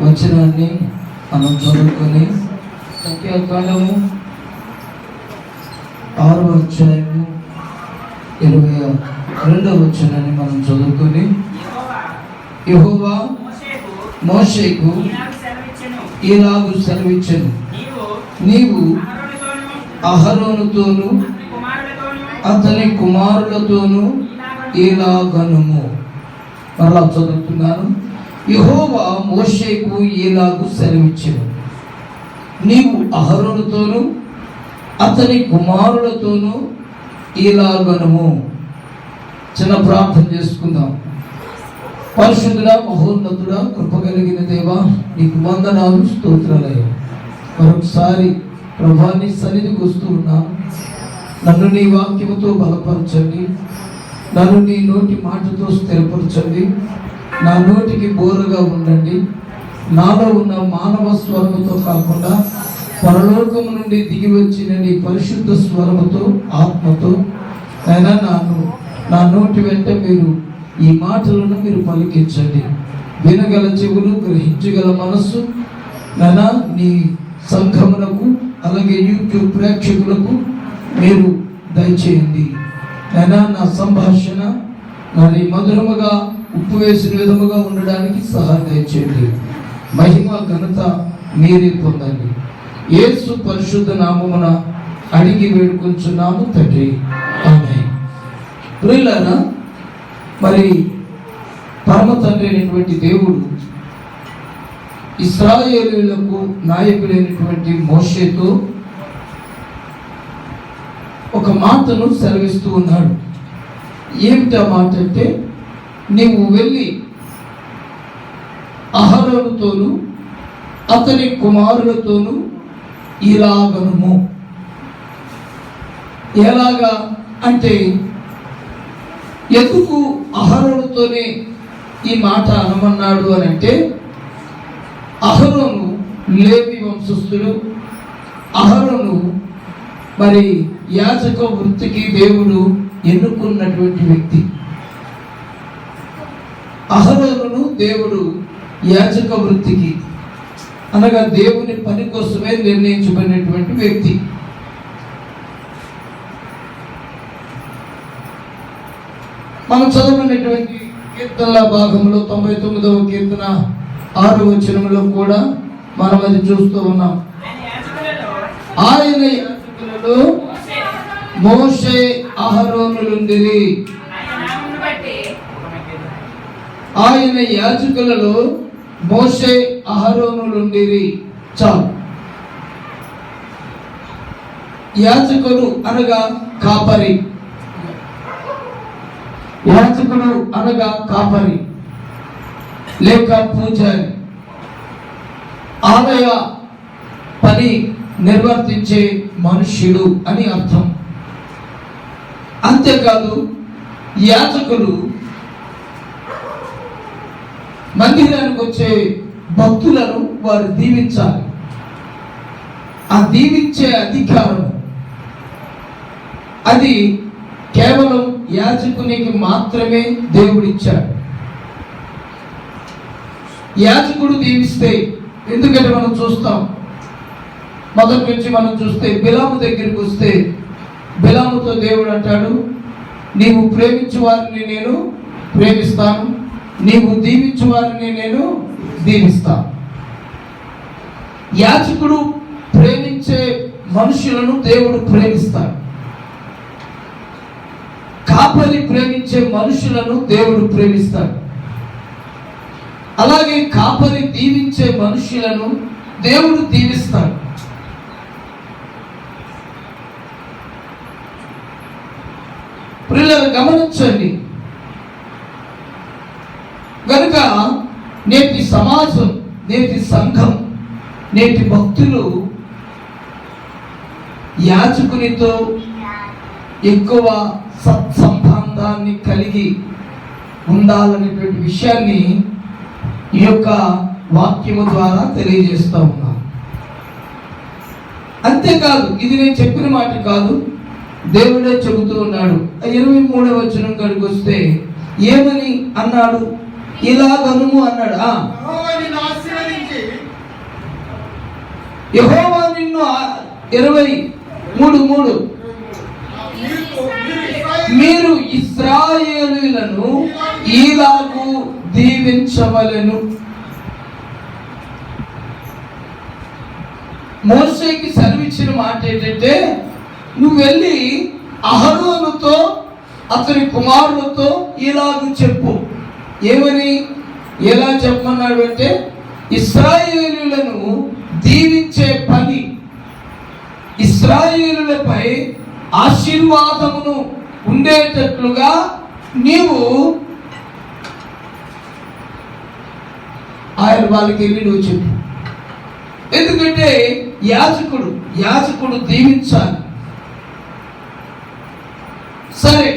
వచనాన్ని మనం చదువుకొని సంఖ్యాకాండము 6వ అధ్యాయము 22వ వచనాన్ని మనం చదువుకొని, యెహోవా మోషేకు ఇలాగు సెలవిచ్చెను, నీవు అహరోనుతోను అతని కుమారులతోనూ ఇలాగనుము. మరలా చదువుతున్నాను. యెహోవా మోషేకు ఇలాగు సెలవిచ్చెను, నీవు అహరోనుతోను అతని కుమారులతోనూ ఇలాగనుము. చిన్న ప్రార్థన చేసుకుందాం. పరిశుద్ధుడా, మహోన్నతుడా, కృప కలిగిన దేవా, నీకు వందనాలు, స్తోత్రాలయ్యా. మరొకసారి ప్రభాని సన్నిధికి వస్తూ ఉన్నాను. నన్ను నీ వాక్యముతో బలపరచండి, నన్ను నీ నోటి మాటతో స్థిరపరచండి, నా నోటికి బోరగా ఉండండి. నాలో ఉన్న మానవ స్వరముతో కాకుండా పరలోకము నుండి దిగి వచ్చిన నీ పరిశుద్ధ స్వరముతో, ఆత్మతో అయినా నా నోటి వెంట మీరు ఈ మాటలను మీరు పలికించండి. వినగల చెవులు, గ్రహించగల మనస్సు నైనా నీ సంఘమునకు, అలాగే యూట్యూబ్ ప్రేక్షకులకు మీరు దయచేయండి. నైనా నా సంభాషణ నాది మధురముగా, ఉప్పు వేసిన విధముగా ఉండడానికి సహాయం దయచేయండి. మహిమ ఘనత మీరే పొందండి. యేసు పరిశుద్ధ నామమున అడిగి వేడుకొంచున్నాము తండ్రి, ఆమేన్. ప్రియులారా, మరి పరమ తండ్రి అయినటువంటి దేవుడు ఇశ్రాయేలీయులకు నాయకుడైనటువంటి మోషేతో ఒక మాటను సెలవిస్తూ ఉన్నాడు. ఏమిటి ఆ మాట అంటే, నీవు వెళ్ళి అహరోనుతోను అతని కుమారులతోనూ ఇలాగనుము. ఎలాగా అంటే, ఎందుకు అహరోనుతోనే ఈ మాట అనమన్నాడు అని అంటే, అహరోను లేవి వంశస్థుడు. అహరోను మరి యాజక వృత్తికి దేవుడు ఎన్నుకున్నటువంటి వ్యక్తి. అహరోనును దేవుడు యాజక వృత్తికి అనగా దేవుని పని కోసమే నిర్ణయించబడినటువంటి వ్యక్తి. మనం చదువుకున్నటువంటి కీర్తనల భాగంలో 99వ కీర్తన 6వ వచనంలో కూడా మనం అది చూస్తూ ఉన్నాం. ఆయన యాజకులలో మోషే అహరోనులుండిరి. ఆయన యాజకులలో మోషే అహరోనులుండిరి. చాలు. యాజకుడు అనగా కాపరి. యాజకుడు అనగా కాపరి లేక పూజారి, ఆలయ పని నిర్వర్తించే మనుష్యుడు అని అర్థం. అంతేకాదు, యాజకులు మందిరానికి వచ్చే భక్తులను వారు దీవించాలి. ఆ దీవించే అధికారం అది కేవలం యాజకునికి మాత్రమే దేవుడిచ్చాడు. యాజకుడు దీవిస్తే, ఎందుకంటే మనం చూస్తాం, మొదటి నుంచి మనం చూస్తే బిలాము దగ్గరికి వస్తే బిలాముతో దేవుడు అంటాడు, నీవు ప్రేమించు వారిని నేను ప్రేమిస్తాను, నీవు దీవించు వారిని నేను దీవిస్తాను. యాజకుడు ప్రేమించే మనుషులను దేవుడు ప్రేమిస్తాడు. కాపరి ప్రేమించే మనుషులను దేవుడు ప్రేమిస్తాడు. అలాగే కాపరి దీవించే మనుషులను దేవుడు దీవిస్తాడు. ప్రియులను గమనించండి. కనుక నేటి సమాజం, నేటి సంఘం, నేటి భక్తులు యాజకునితో ఎక్కువ సత్సంబంధాన్ని కలిగి ఉండాలనేటువంటి విషయాన్ని ఈ యొక్క వాక్యము ద్వారా తెలియజేస్తూ ఉన్నాను. అంతేకాదు, ఇది నేను చెప్పిన మాట కాదు, దేవుడే చెబుతూ ఉన్నాడు. 23వ వచనం కాడికి వస్తే ఏమని అన్నాడు? ఇలాగనుము అన్నాడు. యెహోవా నిన్ను 23:3 మీరు ఇశ్రాయేలీయులను ఈలాగు దీవించవలెను. మోషేకి సెలవిచ్చిన మాట ఏంటంటే, నువ్వు వెళ్ళి అహరోనుతో అతని కుమారులతో ఇలాగూ చెప్పు. ఏమని ఎలా చెప్పమన్నాడు అంటే, ఇశ్రాయేలీయులను దీవించే పని, ఇశ్రాయేలులపై ఆశీర్వాదమును ఉండేటట్లుగా నీవు ఆయన వాళ్ళకి వెళ్ళి నువ్వు చెప్పు. ఎందుకంటే యాజకుడు దీవించాలి. సరే,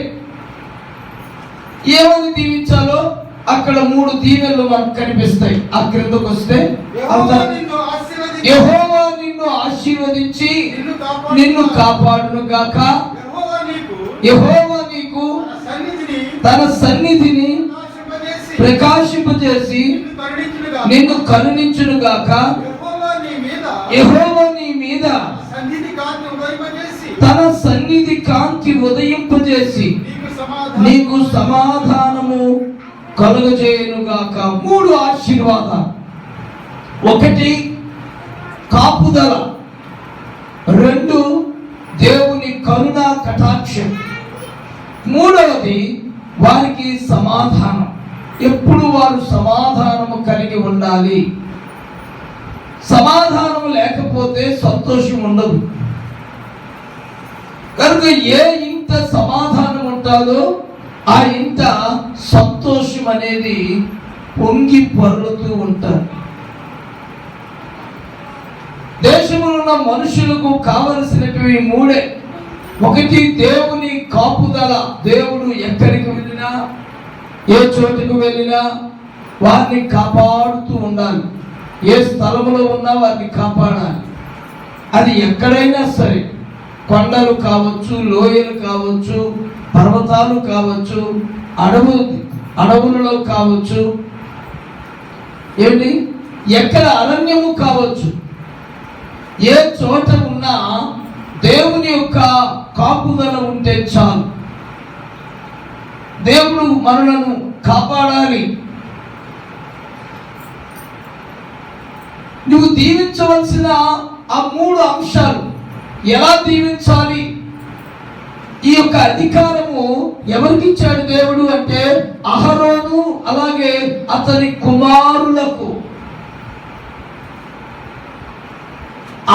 ఏమని దీవించాలో అక్కడ 3 దీవెనలు మనకు కనిపిస్తాయి. ఆ క్రిందకు వస్తే, యెహోవా నిన్ను ఆశీర్వదించి నిన్ను కాపాడును గాక. యెహోవా నీకు తన సన్నిధిని ప్రకాశింపజేసి నిన్ను కరుణించును గాక. యెహోవా నీ మీద తన సన్నిధి కాంతి ఉదయింపజేసి నీకు సమాధానము కలుగజేయును గాక. 3 ఆశీర్వాదాలు. 1 కాపుదల, 2 దేవుని కరుణ కటాక్షం, 3వది వారికి సమాధానం. ఎప్పుడు వారు సమాధానము కలిగి ఉండాలి. సమాధానం లేకపోతే సంతోషం ఉండదు. కనుక ఏ ఇంట సమాధానం ఉంటుందో ఆ ఇంట సంతోషం అనేది పొంగి పొర్లుతూ ఉంటారు. దేశంలో ఉన్న మనుషులకు కావలసినవి 3. 1 దేవుని కాపుదల. దేవుడు ఎక్కడికి వెళ్ళినా, ఏ చోటుకు వెళ్ళినా వారిని కాపాడుతూ ఉండాలి. ఏ స్థలంలో ఉన్నా వారిని కాపాడాలి. అది ఎక్కడైనా సరే, కొండలు కావచ్చు, లోయలు కావచ్చు, పర్వతాలు కావచ్చు, అడవులలో కావచ్చు, ఏంటి ఎక్కడ అరణ్యము కావచ్చు, ఏ చోట ఉన్నా దేవుని యొక్క కాపుదల ఉంటే చాలు. దేవుడు మనలను కాపాడాలి. నువ్వు దీవించవలసిన ఆ 3 అంశాలు ఎలా దీవించాలి? ఈ యొక్క అధికారము ఎవరికి ఇచ్చాడు దేవుడు అంటే, అహరోను అలాగే అతని కుమారులకు.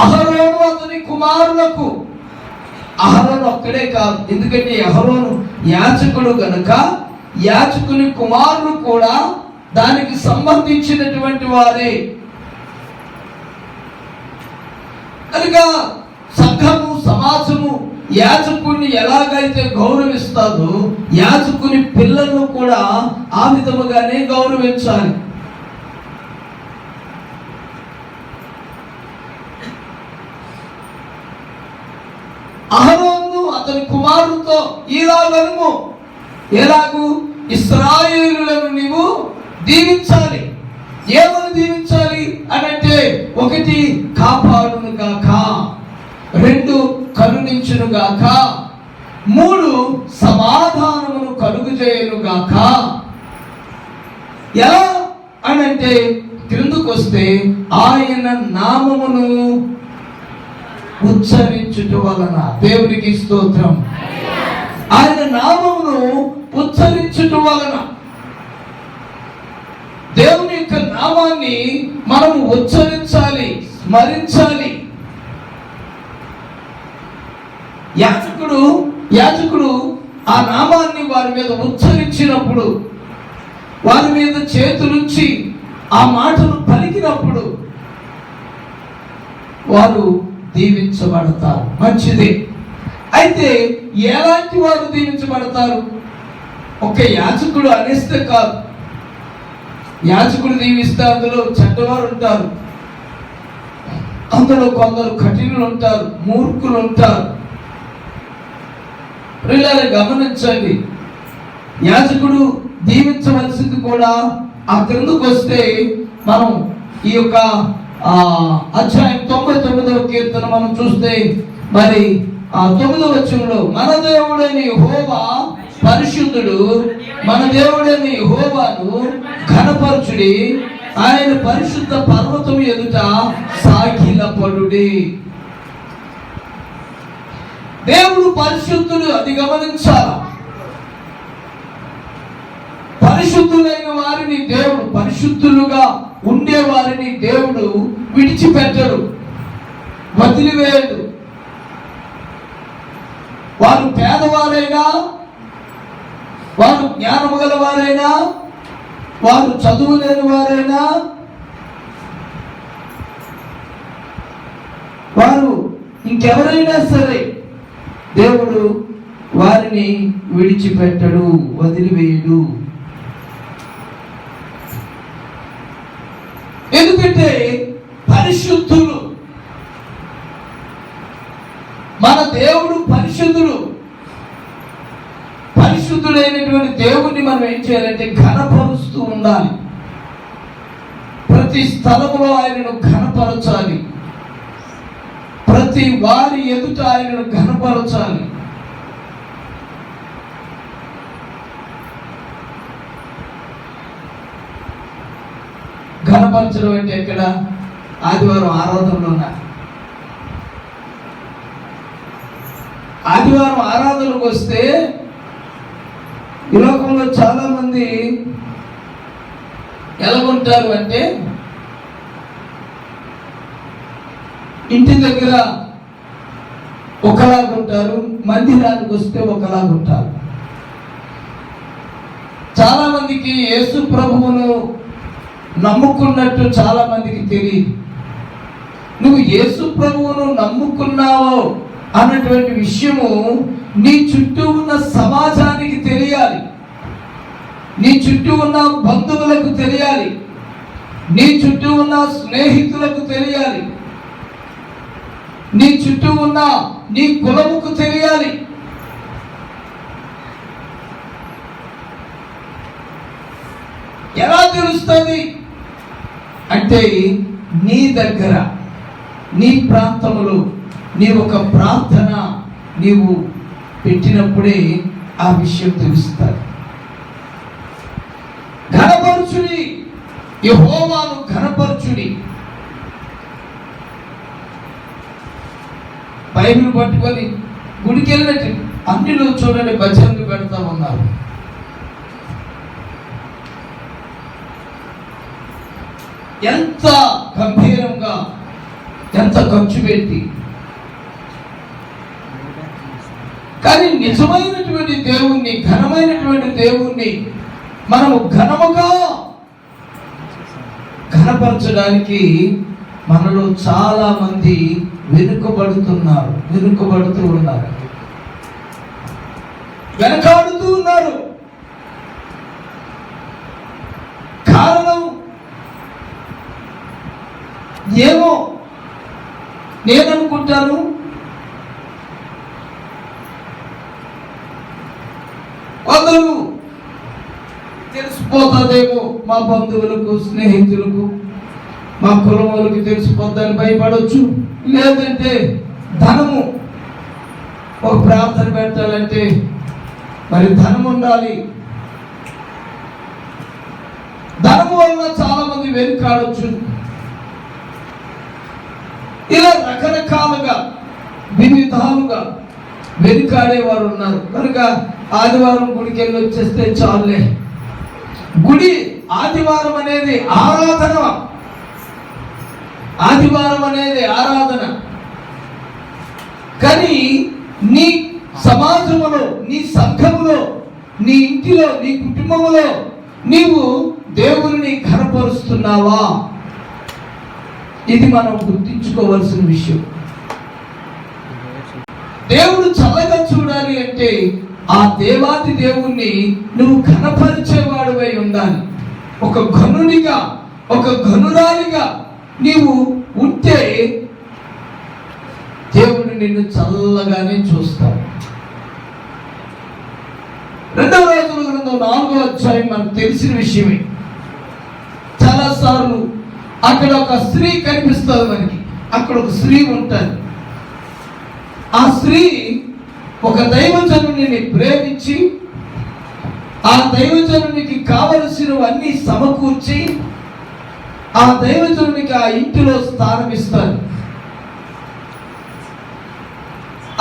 అహరోను అతని కుమారులకు. అహరోను ఒక్కడే కాదు, ఎందుకంటే అహరోను యాజకుడు గనుక యాజకుని కుమారులు కూడా దానికి సంబంధించినటువంటి వారే. కనుక సంఘము, సమాజము యాజకుడిని ఎలాగైతే గౌరవిస్తాదో యాజకుని పిల్లలను కూడా ఆ విధముగానే గౌరవించాలి. అహరోను అతని కుమారులతో ఇలాగను, ఎలాగూ ఇశ్రాయేలులను నీవు దీవించాలి. ఏమని దీవించాలి అనంటే, 1 కాపాడును గాక, 2 కరుణించును గాక, 3 సమాధానమును కలుగజేయును గాక. ఎలా అనంటే, క్రిందకు వస్తే ఆయన నామమును ఉచ్చరించుట వలన. దేవునికి స్తోత్రం. ఆయన నామమును ఉచ్చరించుట వలన, దేవుని యొక్క నామాన్ని మనము ఉచ్చరించాలి, స్మరించాలి. యాజకుడు ఆ నామాన్ని వారి మీద ఉచ్చరించినప్పుడు, వారి మీద చేతులుంచి ఆ మాటలు పలికినప్పుడు వారు దీవించబడతారు. మంచిది. అయితే ఎలాంటి వారు దీవించబడతారు? ఒక యాజకుడు అనేస్తే కాదు. యాజకుడు దీవిస్తే అందులో చెడ్డవారు ఉంటారు, అందులో కొందరు కఠినులు ఉంటారు, మూర్ఖులు ఉంటారు. ప్రియులారా గమనించండి, యాజకుడు దీవించవలసింది కూడా ఆ క్రిందకు వస్తే మనం ఈ యొక్క అధ్యాయం 99వ కీర్తన మనం చూస్తే మరి 9వ వచనంలో మన దేవుడైన యెహోవా పరిశుద్ధుడు, మన దేవుడైన యెహోవాను ఘనపరచుడి, ఆయన పరిశుద్ధ పర్వతం ఎదుట సాగిలపడుడి. దేవుడు పరిశుద్ధుడు, అది గమనించాలి. పరిశుద్ధులైన వారిని దేవుడు, పరిశుద్ధులుగా ఉండే వారిని దేవుడు విడిచిపెట్టడు, వదిలివేయడు. వారు పేదవారైనా, వారు జ్ఞానము గల వారైనా, వారు చదువు లేని వారైనా, వారు ఇంకెవరైనా సరే దేవుడు వారిని విడిచిపెట్టడు, వదిలివేయడు. ఎందుకంటే పరిశుద్ధులు, మన దేవుడు పరిశుద్ధుడు. పరిశుద్ధుడైనటువంటి దేవుణ్ణి మనం ఏం చేయాలంటే ఘనపరుస్తూ ఉండాలి. ప్రతి స్థలంలో ఆయనను ఘనపరచాలి, ప్రతి వారి ఎదుట ఆయనను ఘనపరచాలి. ఘనపరచడం అంటే ఎక్కడ? ఆదివారం ఆరాధనలో ఉన్నారు. ఆదివారం ఆరాధనకు వస్తే ఈ లోకంలో చాలా మంది ఎలాగుంటారు అంటే, ఇంటి దగ్గర ఒకలాగుంటారు, మందిరానికి వస్తే ఒకలాగుంటారు. చాలా మందికి యేసు ప్రభువును నమ్ముకున్నట్టు చాలా మందికి తెలియదు. నువ్వు యేసు ప్రభువును నమ్ముకున్నావో అన్నటువంటి విషయము నీ చుట్టూ ఉన్న సమాజానికి తెలియాలి, నీ చుట్టూ ఉన్న బంధువులకు తెలియాలి, నీ చుట్టూ ఉన్న స్నేహితులకు తెలియాలి, నీ చుట్టూ ఉన్న నీ కులముకు తెలియాలి. ఎలా తెలుస్తుంది అంటే, నీ దగ్గర, నీ ప్రాంతంలో నీవు ఒక ప్రార్థన నీవు పెట్టినప్పుడే ఆ విషయం తెలుస్తుంది. ఘనపరచుడి, యెహోవాను ఘనపరచుడి. బైబిల్ పట్టుకొని గుడికి వెళ్ళినట్టు అన్నిలో చూడండి భజనలు పెడతా ఉన్నారు. ఎంత గంభీరంగా, ఎంత ఖర్చు పెట్టి. కానీ నిజమైనటువంటి దేవుణ్ణి, ఘనమైనటువంటి దేవుణ్ణి మనము ఘనముగా ఘనపరచడానికి మనలో చాలా మంది వెనుకబడుతూ ఉన్నారు, వెనకాడుతూ ఉన్నారు. కారణం ఏమో నేననుకుంటాను, కొందరు తెలిసిపోతుందేమో, మా బంధువులకు, స్నేహితులకు, మా కులం వాళ్ళకి తెలిసిపోద్దని భయపడవచ్చు. లేదంటే ధనము, ఒక ప్రార్థన పెట్టాలంటే మరి ధనం ఉండాలి. ధనము వల్ల చాలా మంది వెనుకాడవచ్చు. ఇలా రకరకాలుగా, వివిధాలుగా వెనుకాడేవారు ఉన్నారు. కనుక ఆదివారం గుడికి వెళ్ళి వచ్చేస్తే చాలులే. గుడి, ఆదివారం అనేది ఆరాధన, ఆదివారం అనేది ఆరాధన. కానీ నీ సమాజంలో, నీ సంఘములో, నీ ఇంటిలో, నీ కుటుంబంలో నీవు దేవుని ఘనపరుస్తున్నావా? ఇది మనం గుర్తించుకోవాల్సిన విషయం. దేవుడు చల్లగా చూడాలి అంటే ఆ దేవాది దేవుణ్ణి నువ్వు ఘనపరిచేవాడువై ఉండాలి. ఒక ఘనునిగా, ఒక ఘనురాలిగా నీవు ఉంటే దేవుడు నిన్ను చల్లగానే చూస్తాడు. 2వ రాజుల గ్రంథం 4వ అధ్యాయం మనకు తెలిసిన విషయమే. చాలాసార్లు అక్కడ ఒక స్త్రీ కనిపిస్తుంది మనకి. అక్కడ ఒక స్త్రీ ఉంటుంది. ఆ స్త్రీ ఒక దైవజనుడిని ప్రేమించి ఆ దైవజనునికి కావలసినవన్నీ సమకూర్చి ఆ దైవజనునికి ఆ ఇంటిలో స్థానం ఇస్తారు.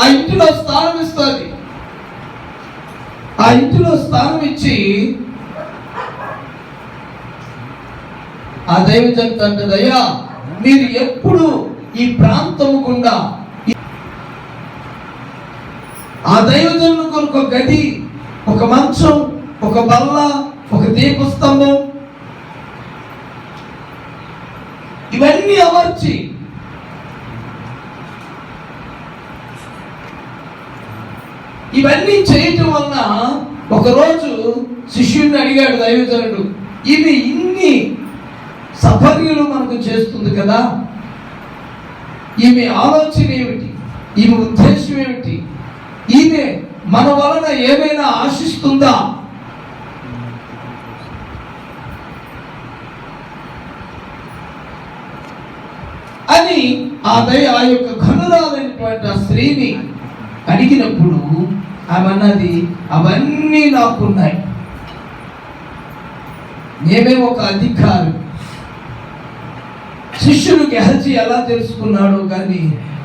ఆ ఇంటిలో స్థానం ఇస్తుంది. ఆ ఇంటిలో స్థానం ఇచ్చి ఆ దైవజనుడు అంటది, అయ్యా మీరు ఎప్పుడు ఈ ప్రాంతము గుండా ఆ దైవజనుడు కొరకు ఒక గది, ఒక మంచం, ఒక బల్ల, ఒక దీపస్తంభం ఇవన్నీ అమర్చి ఇవన్నీ చేయటం వలన ఒకరోజు శిష్యుడిని అడిగాడు దైవజనుడు, ఇవి ఇన్ని సఫర్యులు మనకు చేస్తుంది కదా, ఈమె ఆలోచన ఏమిటి, ఈమె ఉద్దేశం ఏమిటి, ఈమె మన వలన ఏమైనా ఆశిస్తుందా? అని ఆ యొక్క ఘనురాలైనటువంటి ఆ స్త్రీని అడిగినప్పుడు ఆమె అన్నది, అవన్నీ నాకున్నాయి, నేనే ఒక అధికారి. శిష్యుడు గెహజీ ఎలా తెలుసుకున్నాడు కానీ,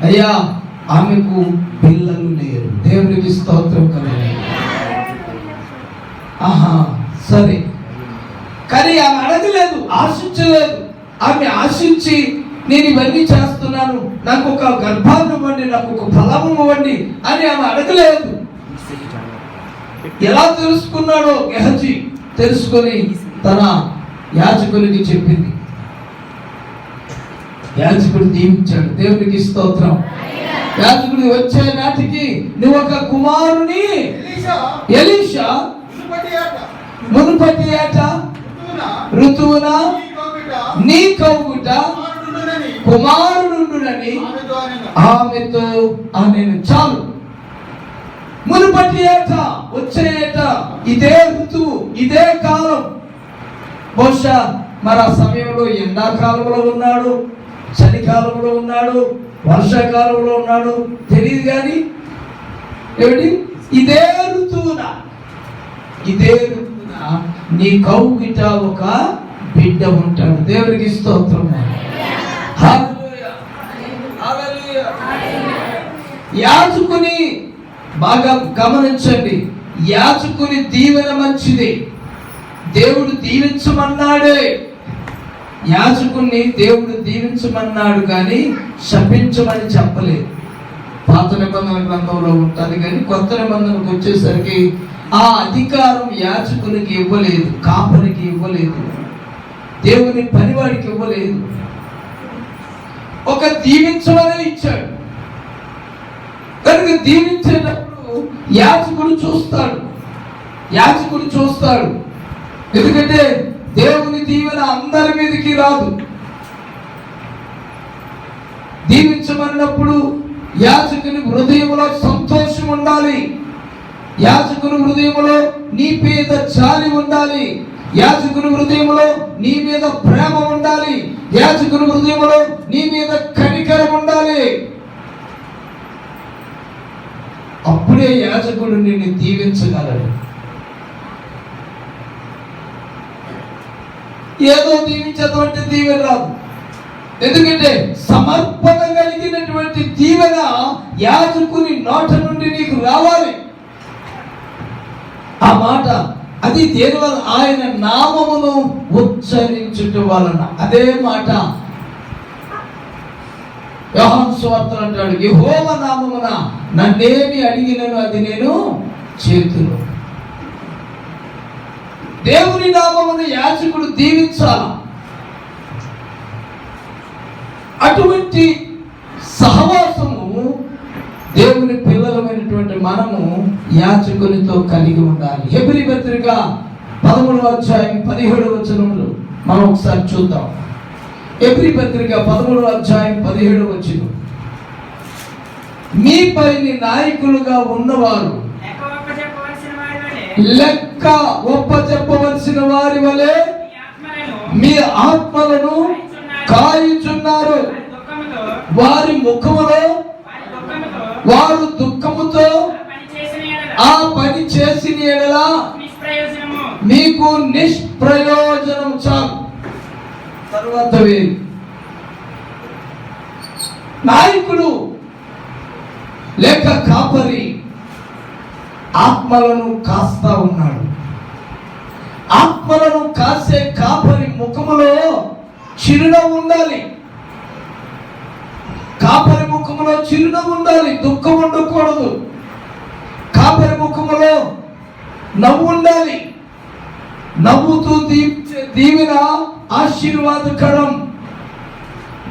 అయ్యా ఆమెకు పిల్లలు లేరు. దేవునికి స్తోత్రం కలుగును. ఆహా సరే, కానీ ఆమె అడగలేదు, ఆశించలేదు. ఆమె ఆశించి నేను ఇవన్నీ చేస్తున్నాను, నాకు ఒక గర్భాన్ని ఇవ్వండి, నాకు ఒక ఫలము ఇవ్వండి అని ఆమె అడగలేదు. ఎలా తెలుసుకున్నాడో గెహజీ తెలుసుకొని తన యాజకునికి చెప్పింది. యాజకుడు దీవించాడు. దేవునికి స్తోత్రం. యాజకుడు వచ్చే నాటికి నువ్వు ఒక కుమారుని ఎలీషా మునుపటి ఏట ఋతువున నీ కౌగుట కుమారుడునని ఆమెతో నేను చాలు. మునుపటి ఏట, వచ్చే ఏట, ఇదే ఋతువు, ఇదే కాలం. బహుశా మరి ఆ సమయంలో ఎండాకాలంలో ఉన్నాడు, చలికాలంలో ఉన్నాడు, వర్షాకాలంలో ఉన్నాడు తెలియదు. కానీ ఏమిటి, ఇదే ఋతువున నీ కౌగిట ఒక బిడ్డ ఉంటాడు. దేవునికి స్తోత్రం. యాజకుని బాగా గమనించండి, యాజకుని దీవెన మంచిది. దేవుడు దీవించమన్నాడే, యాజకుని దేవుడు దీవించమన్నాడు కానీ శపించమని చెప్పలేదు. పాత నిబంధన గ్రంథంలో ఉంటుంది కానీ కొత్త నిబంధనకు వచ్చేసరికి ఆ అధికారం యాజకునికి ఇవ్వలేదు, కాపరికి ఇవ్వలేదు, దేవుని పనివాడికి ఇవ్వలేదు. ఒక దీవించమనే ఇచ్చాడు. కనుక దీవించేటప్పుడు యాజకుడు చూస్తాడు. ఎందుకంటే దేవుని దీవెన అందరి మీదకి రాదు. దీవించమన్నప్పుడు యాజకుని హృదయంలో సంతోషం ఉండాలి, యాజకుని హృదయంలో నీ మీద జాలి ఉండాలి, యాజకుని హృదయంలో నీ మీద ప్రేమ ఉండాలి, యాజకుని హృదయంలో నీ మీద కనికరం ఉండాలి. అప్పుడే యాజకుడు నిన్ను దీవించగలడు. ఏదో దీవించేటువంటి దీవెన రాదు. ఎందుకంటే సమర్పణ కలిగినటువంటి దీవెన యాజకుని నోట నుండి నీకు రావాలి. ఆ మాట అది దేని వల్ల, ఆయన నామమును ఉచ్చరించుట వలన. అదే మాట యోహాను సువార్తలో అంటాడు, యెహోవా నామమున నన్నేమి అడిగినను అది నేను చేతును. దేవుని నామమును యాజకుడు దీవించాలి. అటువంటి సహవాసము దేవుని పిల్లలమైనటువంటి మనము యాజకునితో కలిగి ఉండాలి. హెబ్రీ పత్రిక 13వ అధ్యాయం 17వ వచనములు మనం ఒకసారి చూద్దాం. హెబ్రీ పత్రిక 13వ అధ్యాయం 17వ వచనం, మీపై నాయకులుగా ఉన్నవారు లెక్క ఒప్పచెప్పవలసిన వారి వలె మీ ఆత్మలను కాయుచున్నారు. వారి ముఖములో వారు దుఃఖముతో ఆ పని చేసిన యెడల మీకు నిష్ప్రయోజనం. చాలు. తర్వాత నాయకుడు లేక కాపరి ఆత్మలను కాస్తా ఉన్నాడు. ఆత్మలను కాసే కాపరి ముఖములో చిరునవ్వు ఉండాలి. కాపరి ముఖములో చిరునవ్వు ఉండాలి, దుఃఖం ఉండకూడదు. కాపరి ముఖములో నవ్వు ఉండాలి. నవ్వుతూ దీవెన ఆశీర్వాదకరం.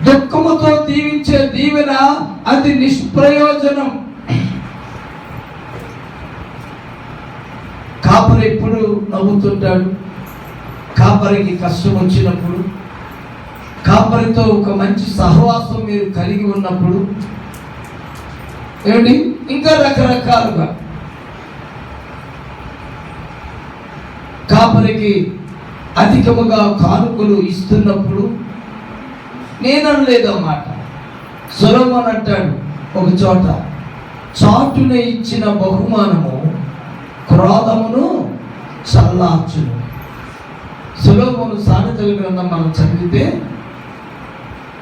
దుఃఖముతో దీవించే దీవెన అది నిష్ప్రయోజనం. కాపరి ఎప్పుడు నవ్వుతుంటాడు. కాపరికి కష్టం వచ్చినప్పుడు, కాపరితో ఒక మంచి సహవాసం మీరు కలిగి ఉన్నప్పుడు, ఏమిటి ఇంకా రకరకాలుగా కాపరికి అధికముగా కానుకలు ఇస్తున్నప్పుడు నేననలేదన్నమాట. సొలొమోను అంటాడు ఒక చోట, చాటున ఇచ్చిన బహుమానము క్రోధమును చల్లార్చును. సొలొమోను సామెతల గ్రంథం మనం చదివితే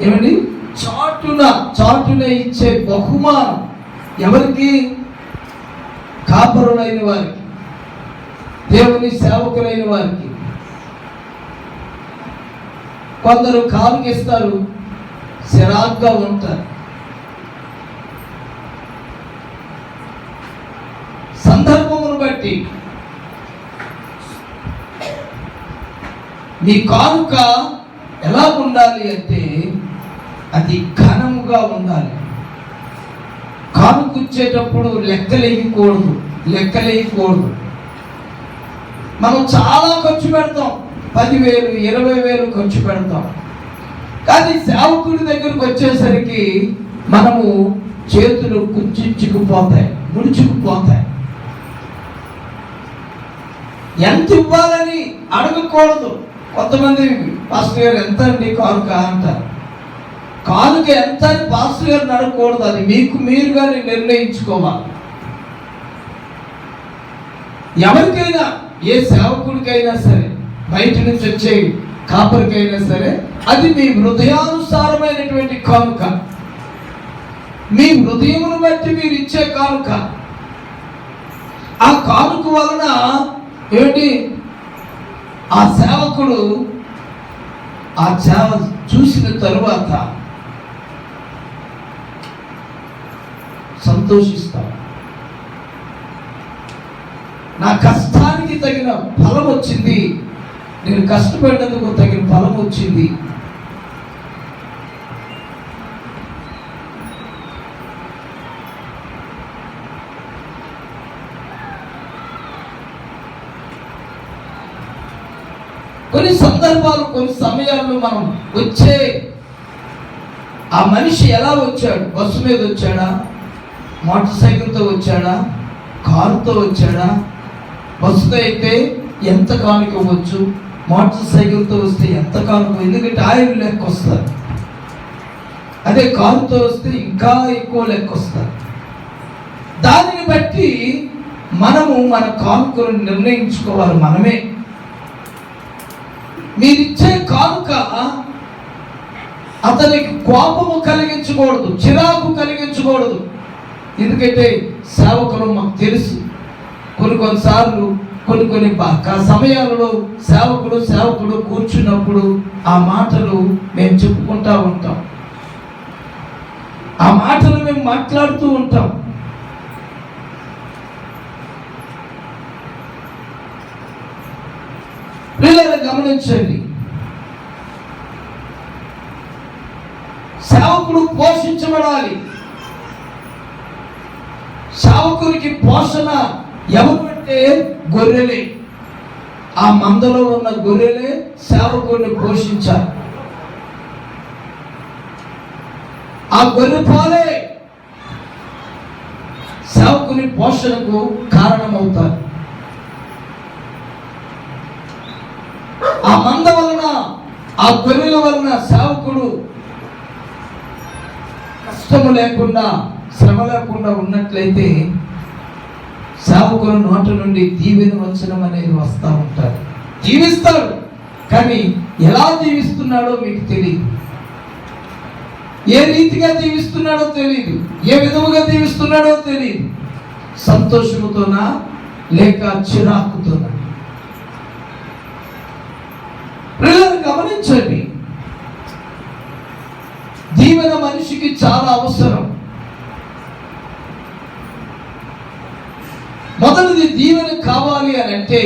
ఏమండి, చాటున ఇచ్చే బహుమానం ఎవరికి? కాపరులైన వారికి, దేవుని సేవకులైన వారికి. కొందరు కాలుకిస్తారు, చిరాగ్గా ఉంటారు. సందర్భమును బట్టి మీ కానుక ఎలా ఉండాలి అంటే అది ఘనముగా ఉండాలి. కానుకొచ్చేటప్పుడు లెక్కలేయకూడదు. మనం చాలా ఖర్చు పెడతాం, 10,000 20,000 ఖర్చు పెడతాం. కానీ సేవకుడి దగ్గరకు వచ్చేసరికి మనము చేతులు ముడుచుకుపోతాయి. ఎంత ఇవ్వాలని అడగకూడదు. కొంతమంది పాస్టర్ గారు ఎంత అండి కానుక అంటారు. కానుక ఎంత అని పాస్టర్ గారిని అడగకూడదు. అది మీకు మీరుగా నిర్ణయించుకోవాలి. ఎవరికైనా, ఏ సేవకుడికైనా సరే, బయట నుంచి వచ్చే కాపరికైనా సరే, అది మీ హృదయానుసారమైనటువంటి కానుక, మీ హృదయమును బట్టి మీరు ఇచ్చే కానుక. ఆ కానుక వలన ఏమిటి, ఆ సేవకుడు ఆ సేవ చూసిన తరువాత సంతోషిస్తాడు. నా కష్టానికి తగిన ఫలం వచ్చింది, నేను కష్టపడినందుకు తగిన ఫలం వచ్చింది. కొన్ని సందర్భాలు, కొన్ని సమయాల్లో మనం వచ్చే ఆ మనిషి ఎలా వచ్చాడు? బస్సు మీద వచ్చాడా, మోటార్ సైకిల్తో వచ్చాడా, కారుతో వచ్చాడా? బస్సుతో అయితే ఎంత కానుక ఇవ్వచ్చు, మోటార్ సైకిల్తో వస్తే ఎంత కానుక, ఎందుకంటే ఆయిల్ లెక్క వస్తారు. అదే కారుతో వస్తే ఇంకా ఎక్కువ లెక్క వస్తారు. దానిని బట్టి మనము మన కానుకలను నిర్ణయించుకోవాలి మనమే. మీరిచ్చే కానుక అతనికి కోపము కలిగించకూడదు, చిరాకు కలిగించకూడదు. ఎందుకంటే సేవకులు మాకు తెలుసు, కొన్నిసార్లు కొన్ని సమయాలలో సేవకుడు కూర్చున్నప్పుడు ఆ మాటలు మేము చెప్పుకుంటా ఉంటాం, ఆ మాటలు మేము మాట్లాడుతూ ఉంటాం. పిల్లలు గమనించండి, సేవకుడు పోషించబడాలి. సేవకునికి పోషణ ఎవరు అంటే గొర్రెలే. ఆ మందలో ఉన్న గొర్రెలే సేవకుడిని పోషించాలి. ఆ గొర్రె పాలే సేవకుని పోషణకు కారణమవుతారు. ఆ మంద వలన ఆ గొర్రెల వలన సేవకుడు కష్టము లేకుండా శ్రమ లేకుండా ఉన్నట్లయితే సేవకుల నోట నుండి దీవెన వచనం అనేది వస్తూ ఉంటారు. జీవిస్తాడు, కానీ ఎలా జీవిస్తున్నాడో మీకు తెలియదు. ఏ రీతిగా జీవిస్తున్నాడో తెలియదు, ఏ విధముగా జీవిస్తున్నాడో తెలియదు. సంతోషముతోనా లేక చిరాకుతోనా? ప్రజలు గమనించండి, దీవెన మనిషికి చాలా అవసరం. మొదటిది దీవెన కావాలి అని అంటే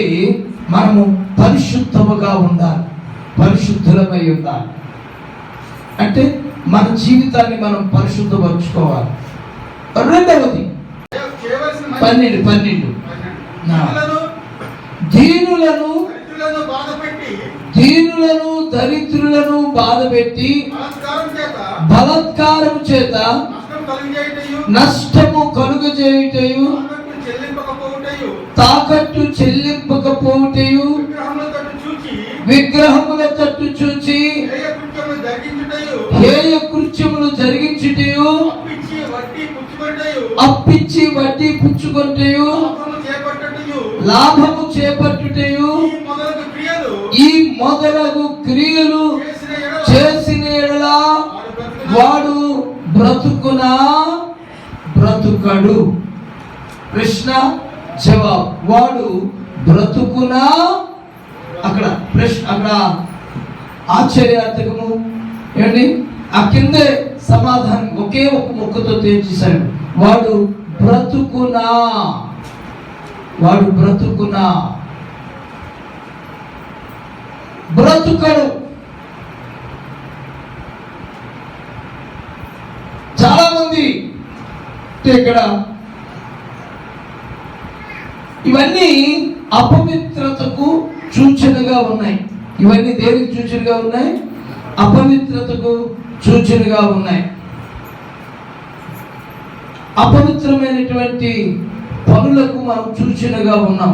మనము పరిశుద్ధముగా ఉండాలి, పరిశుద్ధులమై ఉండాలి. అంటే మన జీవితాన్ని మనం పరిశుద్ధపరచుకోవాలి. రెండవది 12 దీనులను దరిద్రులను బాధపెట్టి బలాత్కారం చేత నష్టము కలుగజేయుటయు తాకట్టు చెల్లింపకపోవుటయు విగ్రహముల తట్టు చూచి హేయ కృత్యములు జరిగించుటయు అప్పిచ్చి వడ్డీ పుచ్చుకొంటయు లాభము చేపట్టుటయు ఈ మొదలగు క్రియలు చేసిన యెడల వాడు బ్రతుకునా బ్రతుకడు? ప్రశ్న జవాబు. వాడు బ్రతుకునా? అక్కడ ప్రశ్న, అక్కడ ఆశ్చర్యార్థకము ఏమండి, ఆ కిందే సమాధానం ఒకే ఒక ముక్కతో తేల్చేశాడు. వాడు బ్రతుకునా, వాడు బ్రతుకునా, బ్రతుకడు. చాలా మంది ఇక్కడ ఇవన్నీ అపవిత్రతకు సూచనగా ఉన్నాయి. ఇవన్నీ దేనికి సూచనగా ఉన్నాయి? అపవిత్రతకు సూచనగా ఉన్నాయి. అపవిత్రమైనటువంటి పనులకు మనం సూచనగా ఉన్నాం.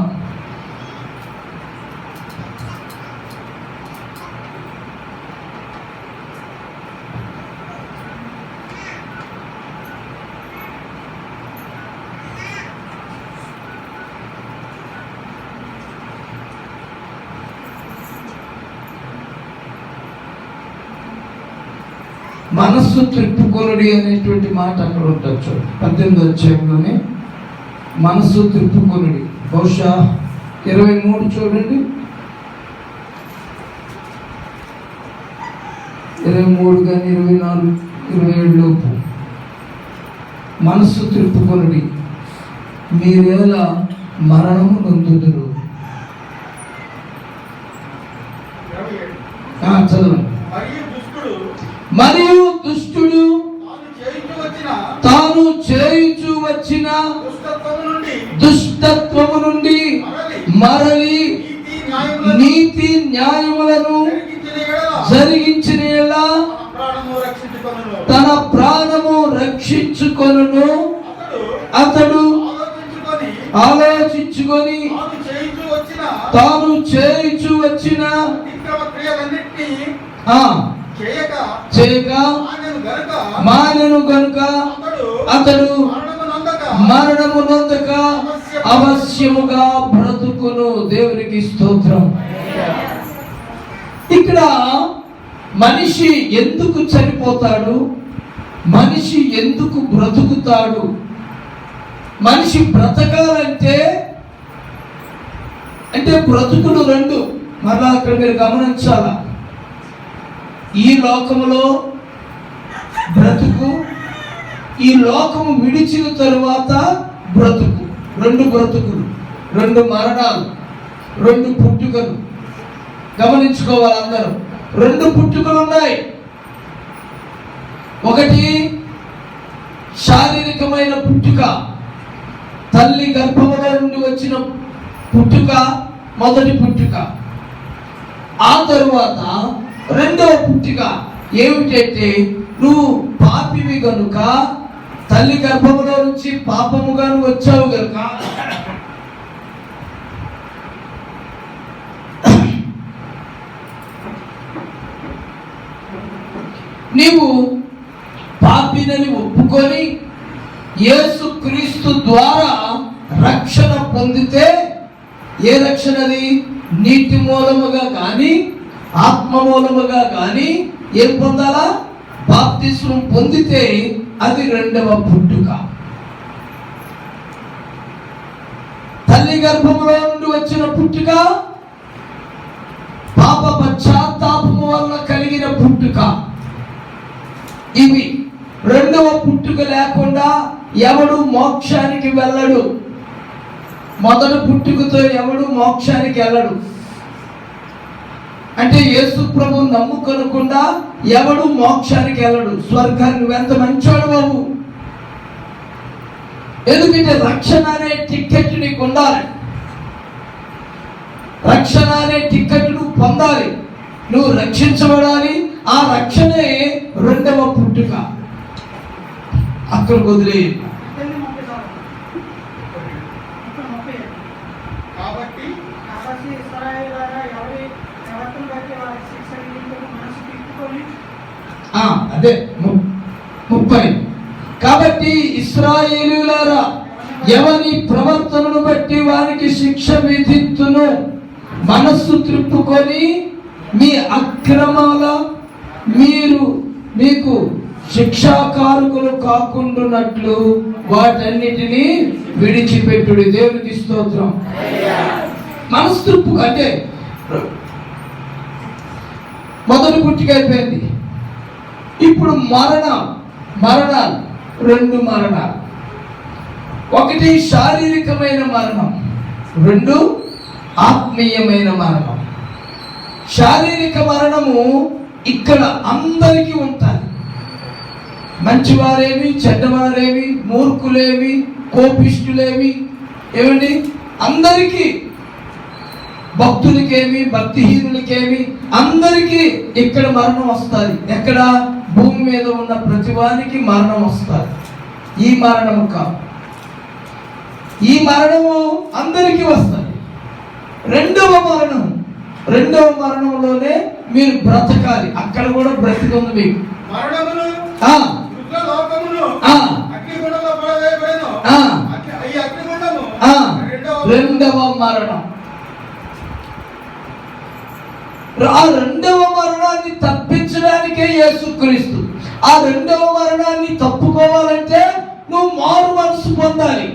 మనస్సు త్రిప్పుకొనుడి అనేటువంటి మాట అక్కడ ఉంటుంది చూడండి. 18వ అధ్యాయంలోనే మనస్సు త్రిప్పుకొనుడి. బహుశా 23 చూడండి, 23 కానీ 24, 27 లోపు. మనస్సు త్రిప్పుకొనుడి, మీరేలా మరణము నొందుదురు. చదవండి. మరియు దుష్టుడు తాను చేయుచు వచ్చిన దుష్టత్వము నుండి మరలి నీతి న్యాయములను జరిగించిన యెడల తన ప్రాణము రక్షించుకొనును. అతడు ఆలోచించుకొని తాను చేయుచు వచ్చిన చేయక మానెను గనుక అతడు మరణము నొందక అవశ్యముగా బ్రతుకును. దేవునికి స్తోత్రం. ఇక్కడ మనిషి ఎందుకు చనిపోతాడు? మనిషి ఎందుకు బ్రతుకుతాడు? మనిషి బ్రతకాలంటే అంటే బ్రతుకులు రెండు. మరలా అక్కడ మీరు గమనించాలా, ఈ లోకములో బ్రతుకు, ఈ లోకము విడిచిన తరువాత బ్రతుకు. రెండు బ్రతుకులు, రెండు మరణాలు, రెండు పుట్టుకలు. గమనించుకోవాలి అందరూ. రెండు పుట్టుకలు ఉన్నాయి. ఒకటి శారీరకమైన పుట్టుక, తల్లి గర్భములో నుండి వచ్చిన పుట్టుక, మొదటి పుట్టుక. ఆ తరువాత రెండవ పుట్టుక ఏమిటంటే, నువ్వు పాపివి గనుక, తల్లి గర్భములో నుంచి పాపముగా నువ్వు వచ్చావు గనుక నీవు పాపినని ఒప్పుకొని యేసుక్రీస్తు ద్వారా రక్షణ పొందితే, ఏ రక్షణది? నీటి మూలముగా కానీ ఆత్మ మూలముగా కానీ ఏం పొందాలా? బాప్తిస్మం పొందితే అది రెండవ పుట్టుక. తల్లి గర్భములో నుండి వచ్చిన పుట్టుక, పాప పశ్చాత్తాపము వల్ల కలిగిన పుట్టుక. ఇవి రెండవ పుట్టుక లేకుండా ఎవడు మోక్షానికి వెళ్ళడు. మొదటి పుట్టుకతో ఎవడు మోక్షానికి వెళ్ళడు. అంటే యేసు ప్రభు నమ్ముకొనకుండా ఎవడు మోక్షానికి వెళ్ళడు. స్వర్గాన్ని నువ్వెంత మంచోడు బాబు. ఎందుకంటే రక్షణ అనే టికెట్ నీకు ఉండాలి. రక్షణ అనే టికెట్ నువ్వు పొందాలి. నువ్వు రక్షించబడాలి. ఆ రక్షణే రెండవ పుట్టుక. అక్కడ వదిలే. అదే 30. కాబట్టి ఇశ్రాయేలీయులారా, ఎవని ప్రవర్తనను బట్టి వారికి శిక్ష విధింతును, మనస్సు త్రిప్పుకొని మీ అక్రమాల మీకు శిక్షాకారకులు కాకుండానట్లు వాటన్నిటినీ విడిచిపెట్టుడి. దేవునికి స్తోత్రం. మనస్సు త్రిప్పు అంటే మొదటి పుట్టుక అయిపోయింది. ఇప్పుడు మరణాలు 2 మరణాలు. ఒకటి శారీరకమైన మరణం, 2 ఆత్మీయమైన మరణం. శారీరక మరణము ఇక్కడ అందరికీ ఉంటుంది. మంచివారేమి, చెడ్డవారేమి, మూర్ఖులేమి, కోపిష్ఠులేమి, ఏమండి, అందరికీ, భక్తులకేమి, భక్తిహీనులకేమి, అందరికీ ఇక్కడ మరణం వస్తుంది. ఎక్కడ? భూమి మీద ఉన్న ప్రతివానికి మరణం వస్తుంది. ఈ మరణము కాదు, ఈ మరణము అందరికీ వస్తుంది. రెండవ మరణంలోనే మీరు బ్రతకాలి. అక్కడ కూడా బ్రతికుంది మీకు. రెండవ మరణం. ఆ రెండవ మరణాన్ని తప్పించడానికే యేసుక్రీస్తు. ఆ రెండవ మరణాన్ని తప్పుకోవాలంటే నువ్వు మారు మనసు పొందాలి.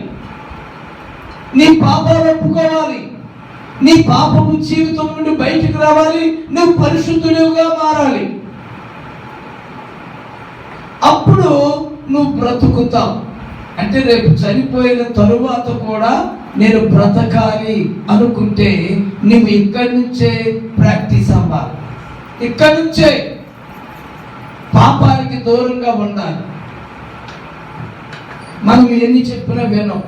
నీ పాపాలు ఒప్పుకోవాలి. నీ పాపపు జీవితం నుండి బయటకు రావాలి. నువ్వు పరిశుద్ధుడిగా మారాలి. అప్పుడు నువ్వు బ్రతుకుతావు. అంటే రేపు చనిపోయిన తరువాత కూడా నేను బ్రతకాలి అనుకుంటే నువ్వు ఇక్కడి నుంచే ప్రాక్టీస్ అవ్వాలి. ఇక్కడి నుంచే పాపానికి దూరంగా ఉండాలి. మనం ఎన్ని చెప్పినా వినం,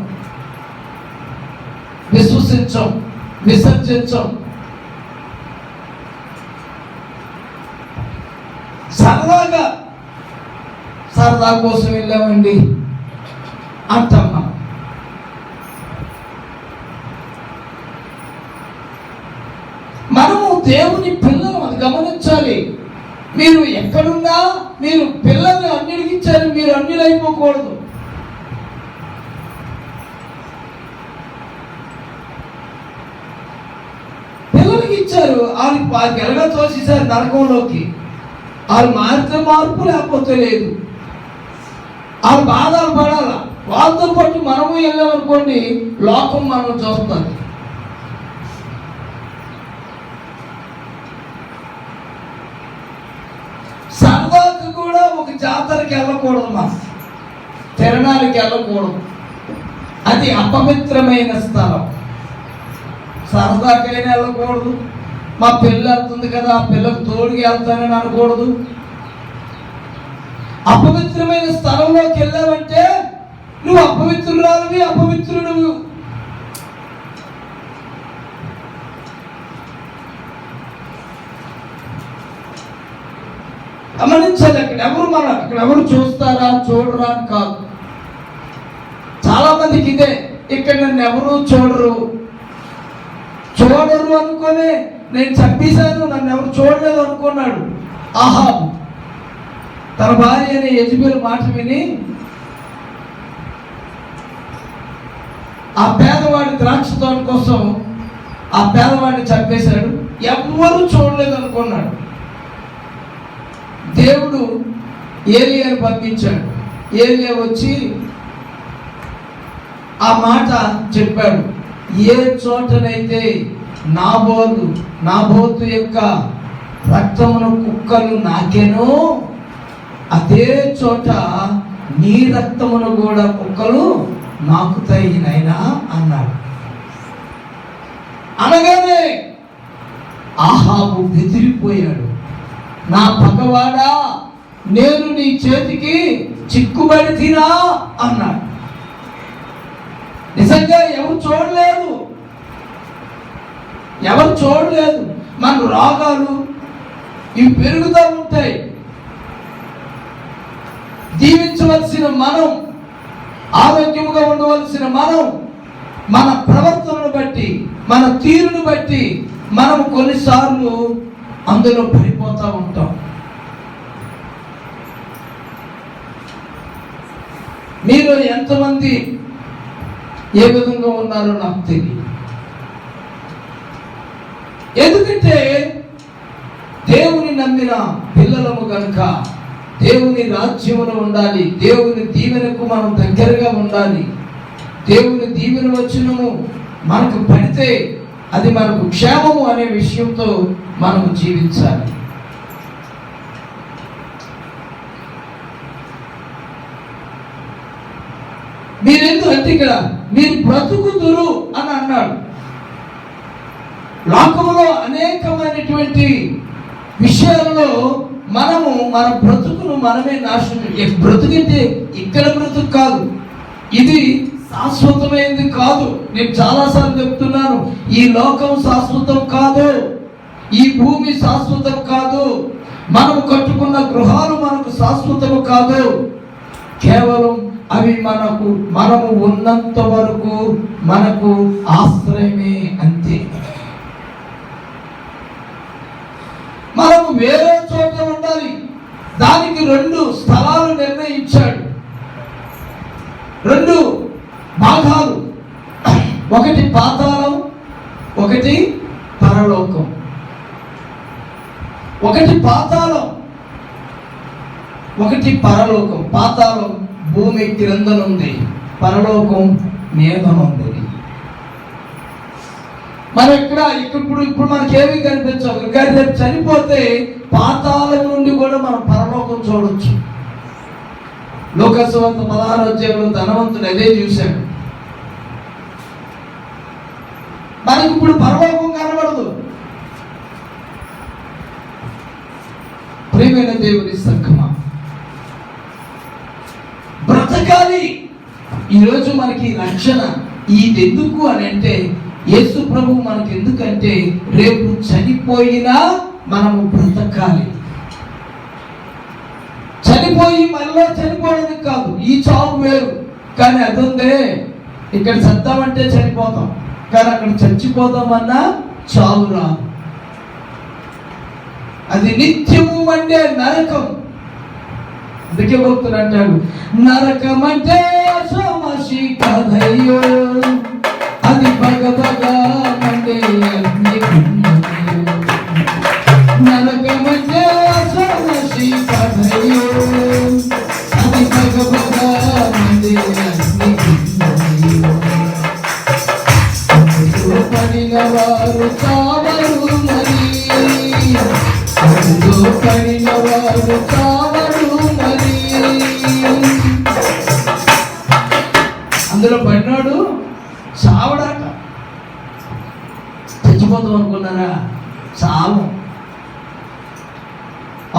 విశ్వసించం, విసర్జించం. సరదా కోసం వెళ్ళామండి అంటమ్మా. మనము దేవుని పిల్లలు, అది గమనించాలి. మీరు ఎక్కడున్నా మీరు పిల్లల్ని అన్యుడికి ఇచ్చారు, మీరు అన్యులైపోకూడదు. పిల్లలకి ఇచ్చారు, వాళ్ళకి ఎలాగ తోసేసారు నరకంలోకి. వాళ్ళు మారితే మార్పు, లేకపోతే లేదు. వాళ్ళు బాధలు పడాల. వాళ్ళతో పాటు మనము వెళ్ళామనుకోండి, లోకం మనం చూస్తుంది. సరదాకు కూడా ఒక జాతరకి వెళ్ళకూడదు, మనం తిరణాలకి వెళ్ళకూడదు. అది అపవిత్రమైన స్థలం. సరదాకైనా వెళ్ళకూడదు. మా పిల్ల వెళ్తుంది కదా, ఆ పిల్లకు తోడుగా వెళ్తానని అనకూడదు. అపవిత్రమైన స్థలంలోకి వెళ్ళావంటే నువ్వు అపవిత్రురాలివి, అపవిత్రుడు. గమనించాలి. అక్కడ ఎవరు చూస్తారా చూడరా అని కాదు. చాలా మందికి ఇదే, ఇక్కడ నన్ను ఎవరు చూడరు అనుకునే నేను చంపేశాను, నన్ను ఎవరు చూడలేదు అనుకున్నాడు ఆహాబు. తన భార్య అనే యెజబెలు మాట విని ఆ పేదవాడి ద్రాక్ష తోట కోసం ఆ పేదవాడిని చంపేశాడు. ఎవ్వరూ చూడలేదు అనుకున్నాడు. దేవుడు ఏలియాను పంపించాడు. ఏలియా వచ్చి ఆ మాట చెప్పాడు. ఏ చోటనైతే నాబోతు యొక్క రక్తమును కుక్కలు నాకెనో అదే చోట నీ రక్తమును కూడా కుక్కలు నాకుతాయి నాయనా అన్నాడు. అనగానే ఆహాబు బెదిరిపోయాడు. నా పగవాడా, నేను నీ చేతికి చిక్కుబడి తినా అన్నాడు. నిజంగా ఎవరు చూడలేదు. మన రోగాలు ఇవి పెరుగుతూ ఉంటాయి. జీవించవలసిన మనం, ఆరోగ్యముగా ఉండవలసిన మనం, మన ప్రవర్తనను బట్టి, మన తీరును బట్టి మనం కొన్నిసార్లు అందులో పడిపోతూ ఉంటాం. మీరు ఎంతమంది ఏ విధంగా ఉన్నారో నాకు తెలియదు. ఎందుకంటే దేవుని నమ్మిన పిల్లలము కనుక దేవుని రాజ్యములో ఉండాలి. దేవుని దీవెనకు మనం దగ్గరగా ఉండాలి. దేవుని దీవెన వచనము మనకు పడితే అది మనకు క్షేమము అనే విషయంతో మనము జీవించాలి. మీరెందుకు అంటే ఇక్కడ మీరు బ్రతుకుదురు అని అన్నాడు. లోకములో అనేకమైనటువంటి విషయాలలో మనము మన బ్రతుకును మనమే నాశనం. బ్రతుకంటే ఇక్కడ బ్రతుకు కాదు, ఇది శాశ్వతమైనది కాదు. నేను చాలాసార్లు చెప్తున్నాను, ఈ లోకం శాశ్వతం కాదు, ఈ భూమి శాశ్వతం కాదు, మనము కట్టుకున్న గృహాలు మనకు శాశ్వతము కాదు. కేవలం అవి మనము ఉన్నంత వరకు మనకు ఆశ్రయమే, అంతే. మనము వేరే చోట ఉండాలి. దానికి 2 స్థలాలు నిర్ణయించాడు, 2 భాగాలు. ఒకటి పాతాళం, ఒకటి పరలోకం. ఒకటి పాతాళం, ఒకటి పరలోకం. పాతాళం భూమి క్రిందనుంది, పరలోకం మీదనుంది. మనం ఇప్పుడు మనకేమీ కనిపించవు. కానీ రేపు చనిపోతే పాతాళం నుండి కూడా మనం పరలోకం చూడొచ్చు. లోకసువార్త 16వ అధ్యాయంలో ధనవంతుడు అదే చూశాడు. మనకి ఇప్పుడు పరలోకం కనబడదు. ప్రియమైన దేవుని సంఘమా, బ్రతకాలి. ఈరోజు మనకి రక్షణ ఇది ఎందుకు అని అంటే, యేసు ప్రభువు మనకి ఎందుకంటే రేపు చనిపోయినా మనము బ్రతకాలి. చనిపోయి మళ్ళీ చనిపోవడానికి కాదు, ఈ చావు వేరు. కానీ అదుందే, ఇక్కడ చద్దామంటే చనిపోతాం, కానీ అక్కడ చచ్చిపోతామన్నా చావు రాదు. అది నిత్యము అంటే నరకం. అందుకే భక్తులు అంటాడు, నరకం అంటే సమసి కథయ్యో, అది భగభగా మండే నరకం అంటే సమసి కథయ్యో, అది భగభగా మండే పడిన వారు చావరు మరి, పడిన వారు చావరు మరి. అందులో పడినాడు చావడాక. చచ్చిపోతాం అనుకున్నారా? చావు.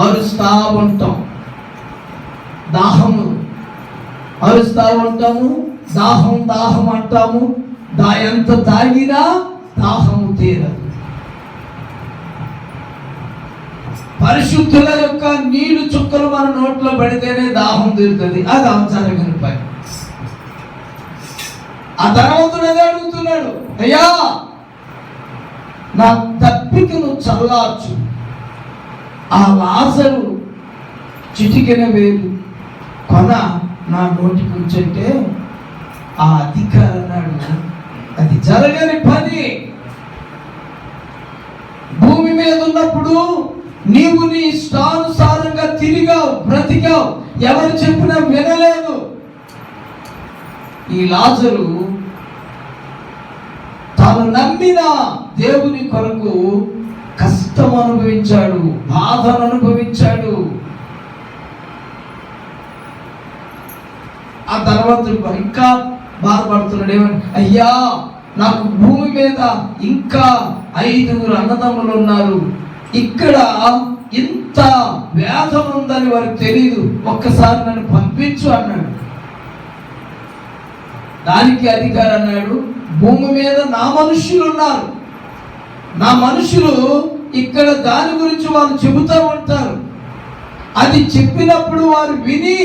అరుస్తా ఉంటాం, దాహము అరుస్తా ఉంటాము, దాహం దాహం అంటాము. ఎంత తాగినా దాహము తీరదు. పరిశుద్ధుల యొక్క నీళ్లు చుక్కలు మన నోట్లో పడితేనే దాహం తీరుతుంది. అది అవసరమైన పని. ఆ ధనవంతుడు అదే అడుగుతున్నాడు, అయ్యా నా తప్పికను చల్లార్చు. ఆ లాజరు చిటికెన వేలు కొన నా నోటికి ఉంచంటే ఆ అధికారి అన్నాడు, అది జరగని పని. భూమి మీద ఉన్నప్పుడు నీవు నీ ఇష్టానుసారంగా తిరిగావు, బ్రతికావు, ఎవరు చెప్పినా వినలేదు. ఈ లాజరు తాను నమ్మిన దేవుని కొరకు కష్టం అనుభవించాడు, బాధను అనుభవించాడు. ఆ తర్వాత ఇంకా బాధపడుతున్నాడు. ఏమని, అయ్యా నాకు భూమి మీద ఇంకా 5 అన్నదమ్ములు ఉన్నారు, ఇక్కడ ఇంత వేదన ఉందని వారికి తెలియదు, ఒక్కసారి నన్ను పంపించు అన్నాడు. దానికి అధికారి అన్నాడు, భూమి మీద నా మనుషులు ఉన్నారు, నా మనుషులు ఇక్కడ దాని గురించి వాళ్ళు చెబుతూ ఉంటారు, అది చెప్పినప్పుడు వారు విని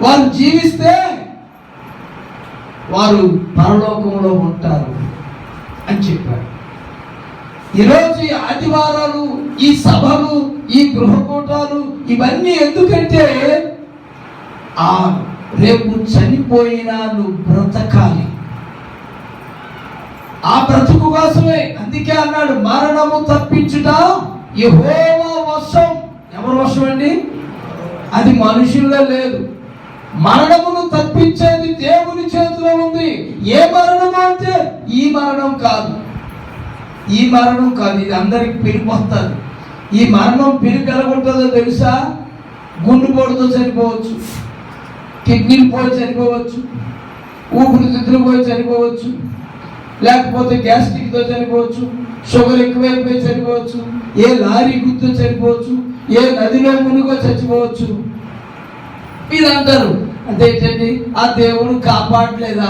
వారు జీవిస్తే వారు పరలోకంలో ఉంటారు అని చెప్పారు. ఈరోజు ఈ ఆదివారాలు, ఈ సభలు, ఈ గృహకూటాలు ఇవన్నీ ఎందుకంటే రేపు చనిపోయినా నువ్వు బ్రతకాలి, ఆ బ్రతుకు కోసమే. అందుకే అన్నాడు, మరణము తప్పించుట యెహోవా వశం. ఎవరి వశం అండి? అది మనుషుల్లో లేదు. మరణమును తప్పించేది దేవుని చేతిలో ఉంది. ఏ మరణం అంటే ఈ మరణం కాదు, ఈ మరణం కాదు. ఇది అందరికి పిలిపోతుంది. ఈ మరణం పిలికెలగుంటుందో తెలుసా? గుండెపోటుతో చనిపోవచ్చు, కిడ్నీలు పోయి చనిపోవచ్చు, ఊపిరితిత్తులు పోయి చనిపోవచ్చు, లేకపోతే గ్యాస్ట్రిక్తో చనిపోవచ్చు, షుగర్ ఎక్కువైపోయి చనిపోవచ్చు, ఏ లారీ గుర్తు చనిపోవచ్చు, ఏ నదిలో మునిగో చచ్చిపోవచ్చు. మీరు అంటారు, అదేంటండి ఆ దేవుడు కాపాడలేదా?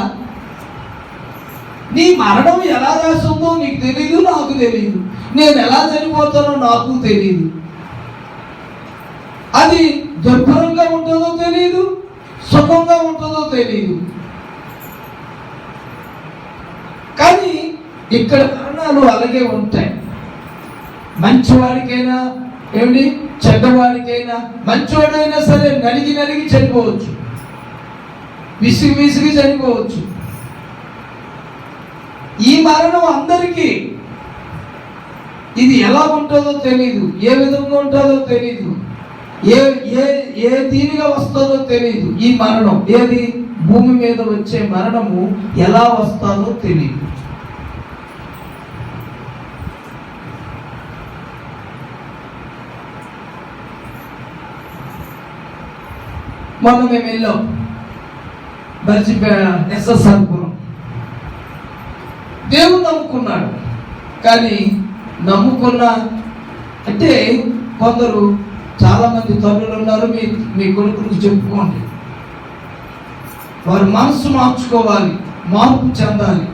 నీ మరణం ఎలా రాస్తుందో నీకు తెలియదు, నాకు తెలియదు. నేను ఎలా చనిపోతానో నాకు తెలియదు. అది దుర్భరంగా ఉంటుందో తెలియదు, సుఖంగా ఉంటుందో తెలియదు. కానీ ఇక్కడ మరణాలు అలాగే ఉంటాయి. మంచివాడికైనా ఏమిటి, చెడ్డవాడికైనా, మంచివాడైనా సరే నలిగి నలిగి చనిపోవచ్చు, విసిగి విసిగి చనిపోవచ్చు. ఈ మరణం అందరికీ ఇది ఎలా ఉంటుందో తెలియదు, ఏ విధంగా ఉంటుందో తెలియదు, ఏ ఏ ఏ తీరుగా వస్తుందో తెలియదు. ఈ మరణం ఏది, భూమి మీద వచ్చే మరణము ఎలా వస్తుందో తెలియదు. మొన్న మేము వెళ్ళాం ఎస్ఎస్ఆర్పురం. దేవుడు నమ్ముకున్నాడు, కానీ నమ్ముకున్న అంటే కొందరు చాలామంది తల్లులు ఉన్నారు. మీ కొడుకులకు చెప్పుకోండి, వారు మనసు మార్చుకోవాలి, మార్పు చెందాలి.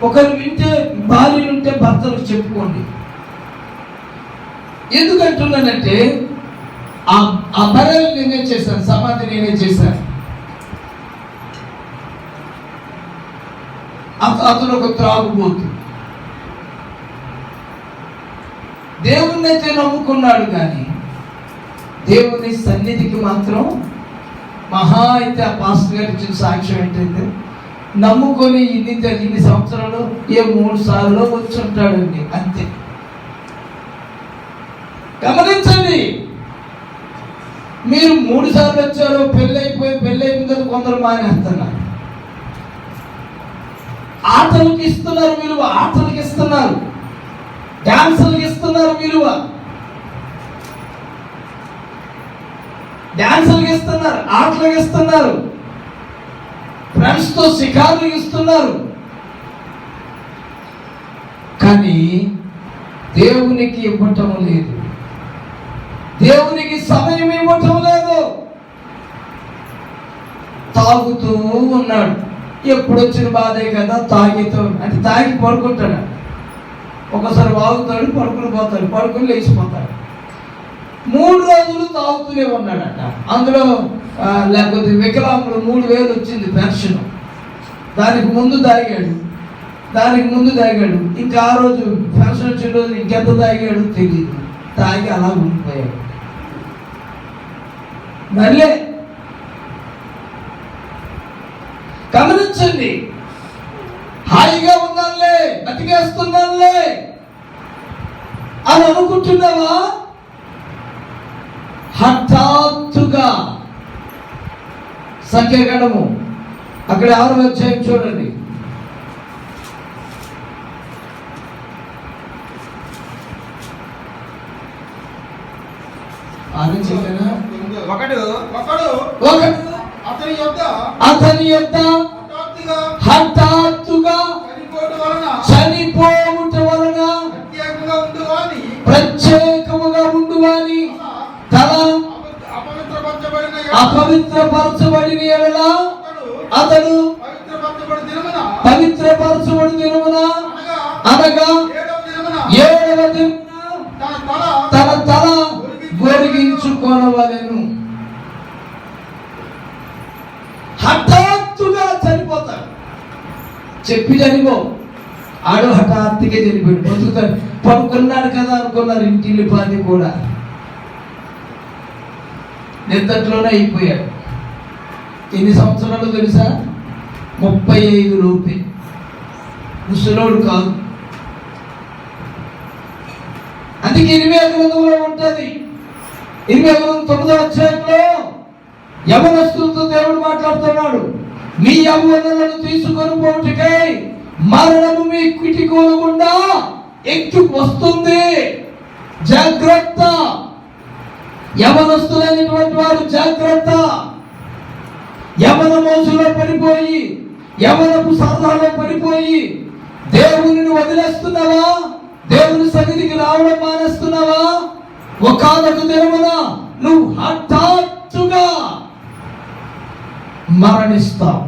ఒకరు వింటే భార్యలు ఉంటే భర్తలకు చెప్పుకోండి. ఎందుకంటున్నానంటే ఆ బర్రెలు నేనే చేశాను, సమాధి నేనే చేశాను. అతను ఒక త్రాగుబోతు. దేవుణ్ణి అయితే నమ్ముకున్నాడు, కానీ దేవుని సన్నిధికి మాత్రం మహా అయితే ఆ పాస్టర్ గారు ఇచ్చిన సాక్ష్యం ఏంటంటే, నమ్ముకొని ఇన్ని సంవత్సరాలు 3 సార్లు వచ్చి ఉంటాడండి, అంతే. గమనించండి, మీరు 3 సార్లు వచ్చారు, పెళ్ళి అయిపోయిన కదా కొందరు మానేస్తున్నారు. ఆటలకి ఇస్తున్నారు విలువ, ఆటలకి ఇస్తున్నారు, డాన్సులకి ఇస్తున్నారు విలువ, డాన్సులకి ఇస్తున్నారు, ఆటలకి ఇస్తున్నారు, ఫ్రెండ్స్తో షికారులకు ఇస్తున్నారు. కానీ దేవునికి ఇవ్వటం లేదు, దేవునికి సమయం ఇవ్వటం లేదు. తాగుతూ ఉన్నాడు, ఎప్పుడు వచ్చిన బాధే కదా, తాగితో అంటే తాగి పడుకుంటాడు. ఒకసారి వాగుతాడు, పడుకుని పోతాడు, పడుకుని లేచిపోతాడు. 3 రోజులు తాగుతూనే ఉన్నాడట. అందులో లేకపోతే వికలాంగులు 3000 వచ్చింది పెన్షన్, దానికి ముందు తాగాడు. ఇంకా ఆ రోజు పెన్షన్ వచ్చిన రోజు ఇంకెంత తాగాడు తెలియదు. తాగి అలా ఉండిపోయాడు. మళ్ళీ గమనించండి, హాయిగా ఉన్నానులే, బతికేస్తున్నానులే అని అనుకుంటున్నావా? హఠాత్తుగా సంఖ్యాకాండము అక్కడ 6వ అధ్యాయం చూడండి. అతని యొద్ద హఠాత్తుగా చనిపోవుట వలన ప్రత్యేకముగా ఉండువాని తల అపవిత్రపరచబడిన యెడల అతడు పవిత్రపరచబడి దినమున అనగా 7వ దినమున తన తల గొరిగించుకొనవలెను. హఠాత్తుగా చనిపోతాడు. చెప్పి చనిపో, ఆడు హఠాత్తుగా చనిపోయాడు. బతుకుతాడు, పడుకున్నాడు కదా అనుకున్నారు ఇంటిల్లి పాది కూడా. నిద్దట్లోనే అయిపోయాడు. ఎన్ని సంవత్సరాలు తెలుసా? 35 లోపే. ముసలోడు కాదు. అందుకే 20వ గ్రంథంలో ఉంటుంది. 20వ గ్రంథం 9వ అధ్యాయంలో యవనస్తులతో దేవుడు మాట్లాడుతున్నాడు. మీ యవ్వనులను తీసుకొని పోవుటకై మరణము మీ కిటికీల గుండా ఎక్కి వస్తుంది, జాగ్రత్త. యవనస్తులైనటువంటి వారు జాగ్రత్త. యవన మోసులో పడిపోయి, యవనపు సరదాలో పడిపోయి దేవుని వదిలేస్తున్నావా? దేవుని సన్నిధికి రావడం మానేస్తున్నావా? ఒకానొక దినమున నువ్వు హఠాత్తుగా మరణిస్తావు.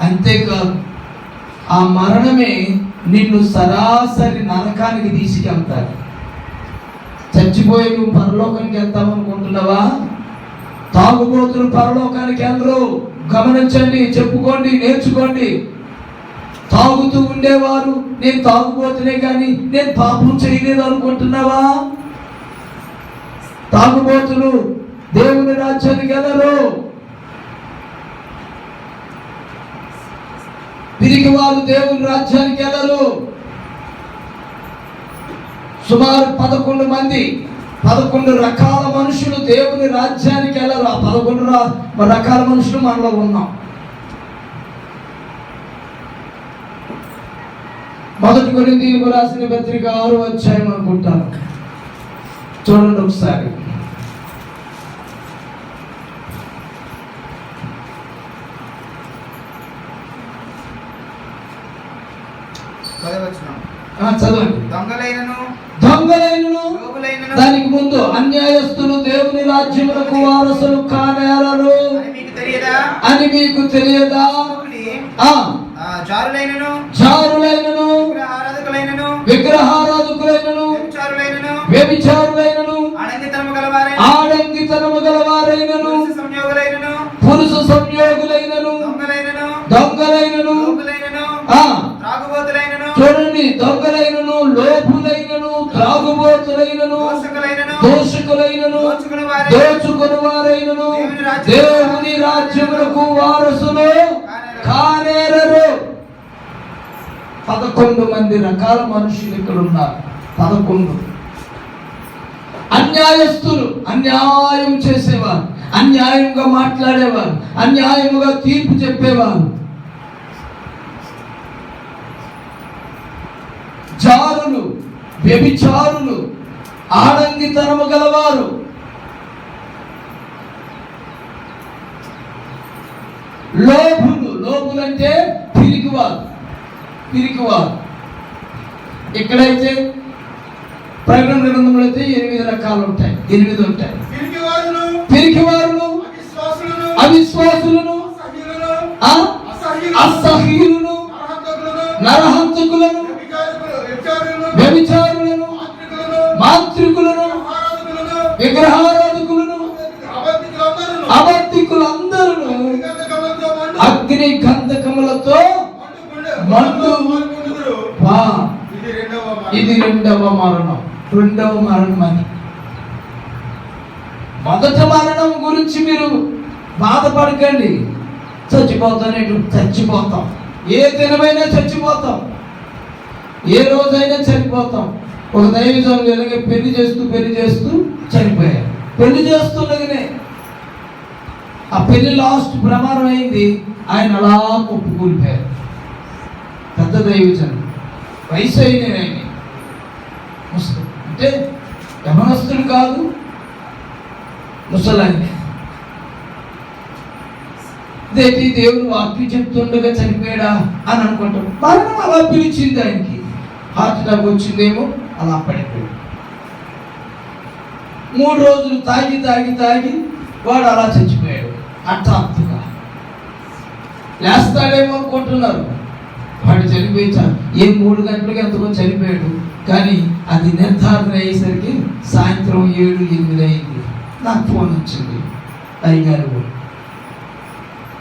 అంతేకాదు, ఆ మరణమే నిన్ను సరాసరి నరకానికి తీసుకెళ్తాడు. చచ్చిపోయి నువ్వు పరలోకానికి వెళ్తామనుకుంటున్నావా? తాగుబోతులు పరలోకానికి వెళ్ళరు. గమనించండి, చెప్పుకోండి, నేర్చుకోండి. తాగుతూ ఉండేవారు నేను తాగుబోతునే కానీ నేను పాపం చేయలేదు అనుకుంటున్నావా? తాగుబోతులు దేవుని రాజ్యానికి వెళ్ళరు. తిరిగి వారు దేవుని రాజ్యానికి వెళ్ళరు. సుమారు 11 మంది, 11 రకాల మనుషులు దేవుని రాజ్యానికి వెళ్ళరు. ఆ 11 రకాల మనుషులు మనలో ఉన్నాం. మొదటి కొరింథీయులకు రాసిన పత్రిక 6వ అధ్యాయం అనుకుంటాను. చూడండి ఒకసారి. చదవండి. దొంగలైనను దానికి ముందు అన్యాయస్తులు దేవుని రాజ్యములకు వారసులు కానేరరు అని మీకు తెలియదా? జారులైనను విగ్రహారాధకులైనను వ్యభిచారులైనను ఆడంగితనము గలవారైనను పురుష సంయోగులైనను దొంగలైనను చూడండి, దొంగలైనను లోపులైనను త్రాగుబోతులైనను దోషకులైనను దోచుకుని వారైనను దేవుని రాజ్యములకు వారసులు కానేరరు. 11 మంది రకాల మనుషులు ఇక్కడ ఉన్నారు. 11 అన్యాయస్తులు, అన్యాయం చేసేవారు, అన్యాయంగా మాట్లాడేవారు, అన్యాయముగా తీర్పు చెప్పేవారు. జారులు, వ్యభిచారులు, ఆడంగితనము గలవారు, లోపులంటే పిరికివారు. ఇక్కడైతే ప్రకటన గ్రంథంలో అయితే 8 రకాలు ఉంటాయి. 8 ఉంటాయి. పిరికివారులు, అవిశ్వాసులను, అసహ్యులను, నరహంతకులను, వ్యభిచారులను, మాంత్రికులను, విగ్రహారాధకులను, అబద్ధికులందరూ అగ్ని గంధకములతో మండు. ఇది రెండవ మరణం. రెండవ మరణం అని. మొదటి మరణం గురించి మీరు బాధపడకండి. చచ్చిపోతాం. ఏ దినమైనా చచ్చిపోతాం, ఏ రోజైనా చనిపోతాం. ఒక దైవజనులు ఇలాగే పెళ్లి చేస్తూ చనిపోయారు. పెళ్లి చేస్తుండగానే ఆ పెళ్లి లాస్ట్ ప్రమాణం అయింది. ఆయన అలా ఒప్పుకూలిపోయారు. పెద్ద దైవజనులు, వయసు అయిన ఆయన, అంటే యమనస్తులు కాదు, ముసలాయన. ఇదేంటి దేవుడు వాక్యం చెప్తుండగా చనిపోయాడా అని అనుకుంటాం. మరణం అలా పిలిచింది ఆయనకి. హార్ట్ అటాక్ వచ్చిందేమో, అలా పడిపోయాడు. 3 రోజులు తాగి వాడు అలా చచ్చిపోయాడు. హఠాత్తుగా లేస్తాడేమో అనుకుంటున్నారు. వాడు చనిపోయించాడు. 3 గంటలకి ఎంతమంది చనిపోయాడు. కానీ అది నిర్ధారణ అయ్యేసరికి సాయంత్రం 7-8 అయింది. నాకు ఫోన్ వచ్చింది. అయ్యగారు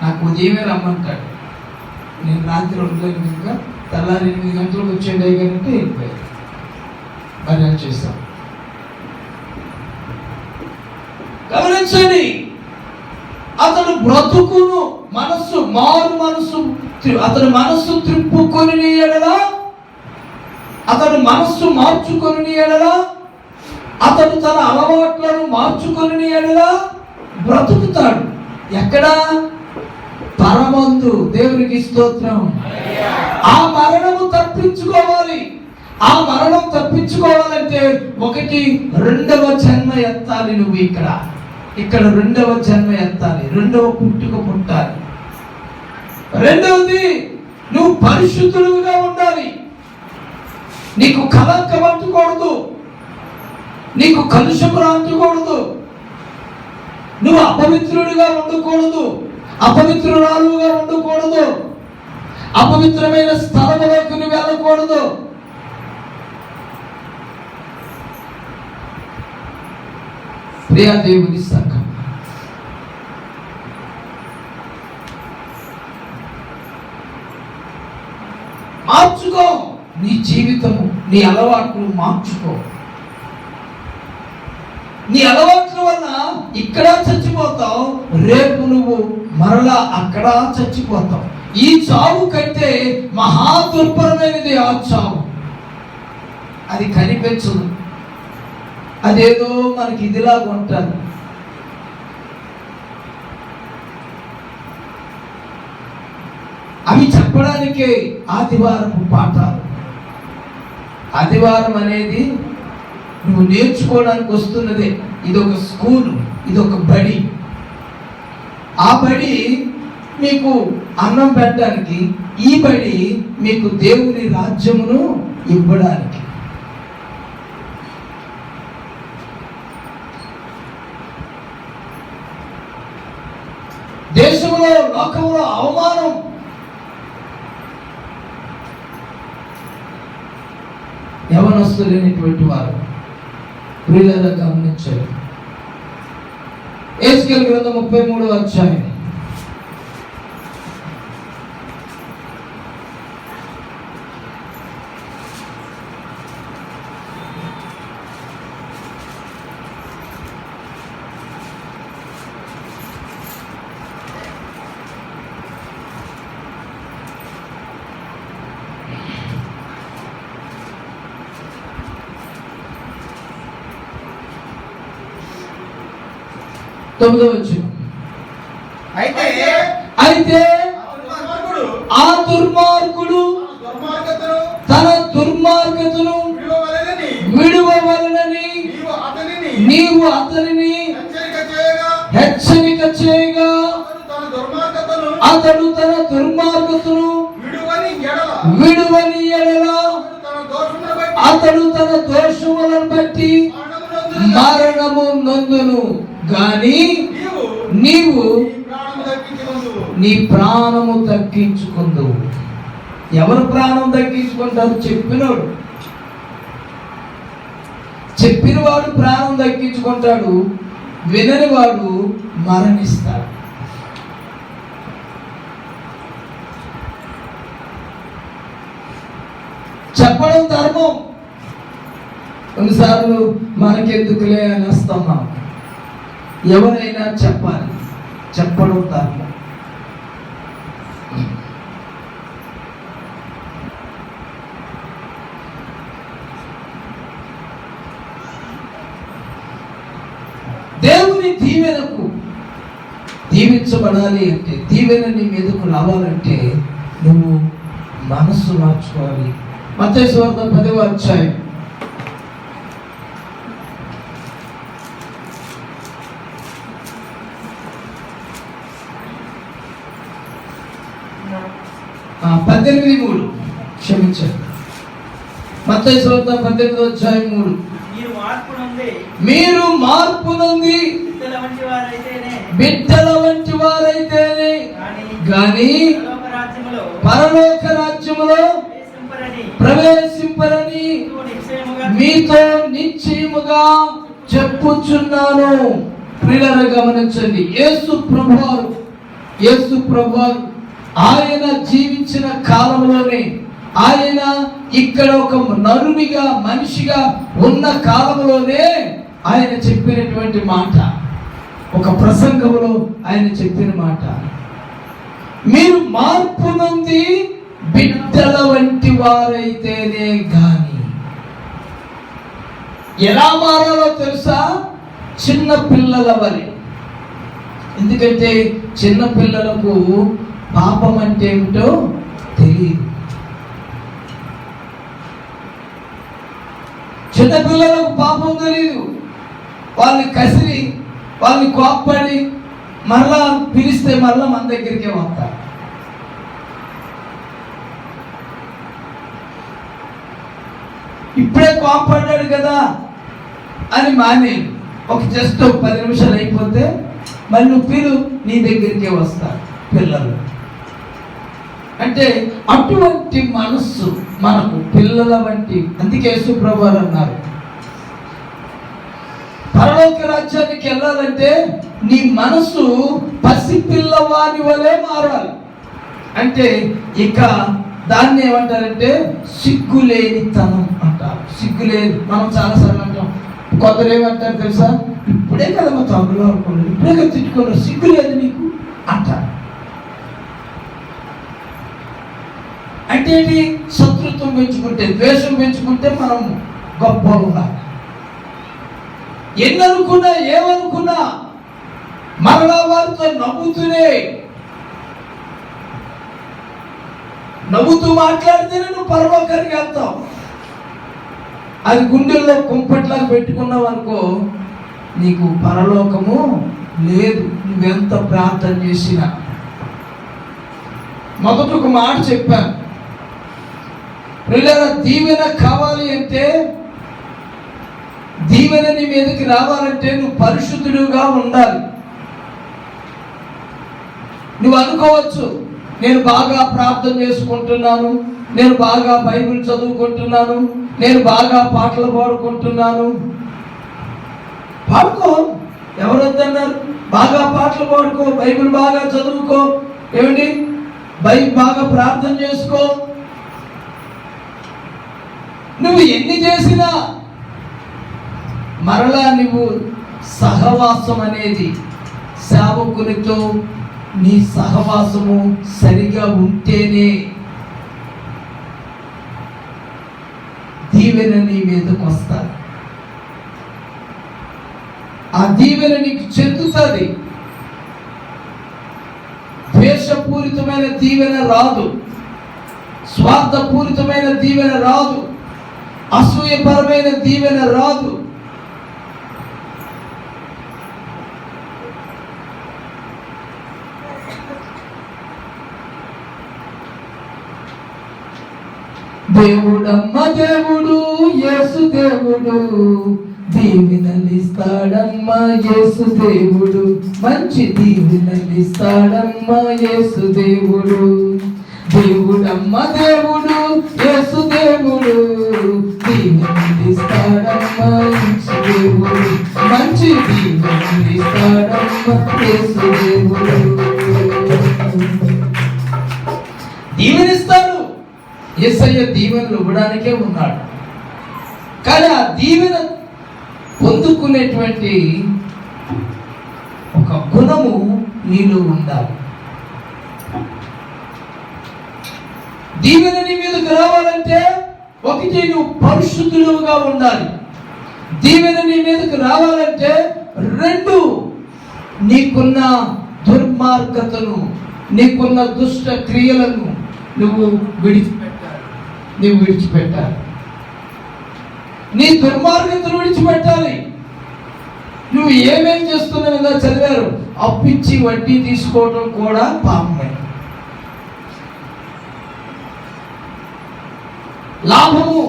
నాకు ఉదయమే రమ్మంటాడు. నేను రాత్రి 2 గంటలకు, ఇంకా తెల్లారి 8 గంటలకు వచ్చేది అయ్యగారంటే వెళ్ళిపోయాడు. మరి చేస్తాం. గమనించండి, అతడు బ్రతుకును మారు మనస్సు అతడు మనస్సు త్రిప్పుకొని ఎడలా, అతడు మనస్సు మార్చుకొని ఎడలా, అతడు తన అలవాట్లను మార్చుకొని ఎడలా బ్రతుకుతాడు. ఎక్కడా? పరమందు. దేవునికి స్తోత్రం. ఆ మరణము తప్పించుకోవాలి. ఆ మరణం తప్పించుకోవాలంటే ఒకటి, 2వ జన్మ ఎత్తాలి. నువ్వు ఇక్కడ 2వ జన్మ ఎత్తాలి. 2వ పుట్టుక పుట్టాలి. రెండవది, నువ్వు పరిశుద్ధులుగా ఉండాలి. నీకు కలంకం అంటకూడదు, నీకు కలుషము అంటకూడదు. నువ్వు అపవిత్రుడిగా ఉండకూడదు, అపవిత్రురాలుగా ఉండకూడదు, అపవిత్రమైన స్థలములోకి నువ్వు వెళ్ళకూడదు. ప్రియ దేవుని సంఘం, మార్చుకో నీ జీవితము, నీ అలవాట్లు మార్చుకో. నీ అలవాట్ల వల్ల ఇక్కడ చచ్చిపోతావు, రేపు నువ్వు మరలా అక్కడ చచ్చిపోతావు. ఈ చావు కంటే మహా దుర్భరమైనది ఆ చావు. అది కనిపించదు, అదేదో మనకి ఇదిలాగా ఉంటుంది. అవి చెప్పడానికే ఆదివారపు పాఠాలు. ఆదివారం అనేది నువ్వు నేర్చుకోవడానికి వస్తున్నదే. ఇదొక స్కూలు, ఇదొక బడి. ఆ బడి మీకు అన్నం పెట్టడానికి, ఈ బడి మీకు దేవుని రాజ్యమును ఇవ్వడానికి. దేశంలో, లోకంలో అవమానం, యవనస్తులైనటువంటి వారు ప్రియులారా గమనించారు. ఎహెజ్కేలు గ్రంథం 33వ అధ్యాయం. అయితే ఆ దుర్మార్గుడు తన దుర్మార్గతను విడువవలెనని నీవు అతనిని హెచ్చరిక చేయగా, అతడు తన దుర్మార్గతను విడువని ఎడల అతడు తన దోషములను బట్టి మరణము నొందును గాని నీవు నీ ప్రాణము దక్కించుకుందువు. ఎవరు ప్రాణం దక్కించుకుంటారు? చెప్పినవాడు ప్రాణం దక్కించుకుంటాడు, వినని వాడు మరణిస్తాడు. చెప్పడం ధర్మం, కొన్నిసార్లు మనకెందుకులే అనేస్తాం మనం. ఎవరైనా చెప్పాలి, చెప్పడం ధర్మం. దేవుని దీవెనకు దీవించబడాలి అంటే, దీవెన నీ మీదకు రావాలంటే నువ్వు మనస్సు మార్చుకోవాలి. మత్తయి సువార్త 10వ అధ్యాయం 18:3 క్షమించండి. మత్తయి సువార్త 18వ అధ్యాయం 3. మీరు మార్పు నొంది బిడ్డల వంటి వారైతేనే గాని పరలోక రాజ్యములో ప్రవేశింపరని మీతో నిశ్చయముగా చెప్పుచున్నాను. ప్రియులారా గమనించండి, యేసు ప్రభువారు ఆయన జీవించిన కాలంలోనే, ఆయన ఇక్కడ ఒక నరునిగా మనిషిగా ఉన్న కాలంలోనే ఆయన చెప్పినటువంటి మాట, ఒక ప్రసంగంలో ఆయన చెప్పిన మాట, మీరు మార్పు నొంది బిడ్డల వంటి వారైతేనే గాని. ఎలా మారాలో తెలుసా? చిన్న పిల్లల వలె. ఎందుకంటే చిన్న పిల్లలకు పాపం అంటే ఏమిటో తెలియదు. చిన్నపిల్లలకు పాపం తెలియదు. వాళ్ళని కసిరి, వాళ్ళని కోప్పడి మరలా పిలిస్తే మరలా మన దగ్గరికే వస్తారు. ఇప్పుడే కోప్పడ్డాడు కదా అని మానే ఒక జస్ట్ 10 నిమిషాలు అయిపోతే మళ్ళీ నువ్వు పిలు, నీ దగ్గరికే వస్తారు పిల్లలు. అంటే అటువంటి మనస్సు మనకు పిల్లల వంటి. అందుకే యేసు ప్రభువారు అన్నారు, పరలోక రాజ్యానికి వెళ్ళాలంటే నీ మనసు పసిపిల్లవాని వలె మారాలి. అంటే ఇక దాన్ని ఏమంటారంటే సిగ్గులేనితనం అంటారు. సిగ్గులేదు. మనం చాలాసార్లు అంటాం, కొందరు ఏమంటారు తెలుసా, ఇప్పుడే కదా మా తమ్ముడు అనుకున్నాడు, ఇప్పుడే కదా తిట్టుకున్నాడు, సిగ్గులేదు నీకు అంటారు. అంటే ఏంటి? శత్రుత్వం పెంచుకుంటే, ద్వేషం పెంచుకుంటే మనం గొప్పగా ఎన్ననుకున్నా ఏమనుకున్నా మరలా వారితో నవ్వుతూ మాట్లాడితేనే నువ్వు పరలోకానికి వెళ్తావు. అది గుండెల్లో కుంపట్లాగా పెట్టుకున్నావు అనుకో, నీకు పరలోకము లేదు, నువ్వెంత ప్రార్థన చేసినా. మొదట ఒక మాట చెప్పాను, ప్రియులారా, దీవెన కావాలి అంటే, దీవెన నీ మీదకి రావాలంటే నువ్వు పరిశుద్ధుడుగా ఉండాలి. నువ్వు అనుకోవచ్చు, నేను బాగా ప్రార్థన చేసుకుంటున్నాను, నేను బాగా బైబిల్ చదువుకుంటున్నాను, నేను బాగా పాటలు పాడుకుంటున్నాను. పాడుకో, ఎవరొద్దన్నారు? బాగా పాటలు పాడుకో, బైబిల్ బాగా చదువుకో, ఏమిటి బాగా ప్రార్థన చేసుకో. నువ్వు ఎన్ని చేసినా మరలా నువ్వు సహవాసం అనేది, సేవకునితో నీ సహవాసము సరిగా ఉంటేనే దీవెన నీ మీదకు వస్తుంది. ఆ దీవెన నీకు చెందుతుంది. ద్వేషపూరితమైన దీవెన రాదు, స్వార్థపూరితమైన దీవెన రాదు, అసూయపరమైన దీవెన రాదు. దేవుడమ్మ దేవుడు యేసు దేవుడు, దీవెనలిస్తాడమ్మా యేసు దేవుడు, మంచి దీవెనలిస్తాడమ్మా యేసు దేవుడు. దేవుడమ్మ దేవుడు యేసు దేవుడు, దీవెనలిస్తాడమ్మా యేసు దేవుడు, మంచి దీవెనలిస్తాడమ్మా యేసు దేవుడు. దీవెనిస్తాడు. యేసయ్య దీవెనలు ఇవ్వడానికే ఉన్నాడు. కానీ ఆ దీవెన పొందుకునేటువంటి ఒక గుణము నీలో ఉండాలి. దీవెన నీ మీదకి రావాలంటే ఒకటి, నువ్వు పరిశుద్ధులుగా ఉండాలి. దీవెన నీ మీదకి రావాలంటే రెండు, నీకున్న దుర్మార్గతను, నీకున్న దుష్ట క్రియలను నువ్వు విడిచిపెట్టాలి. నీ దుర్మార్గతను విడిచిపెట్టాలి. నువ్వు ఏమేం చేస్తున్నావు ఇలా చదివారు. అప్పిచ్చి వడ్డీ తీసుకోవడం కూడా పాపమే. లాభము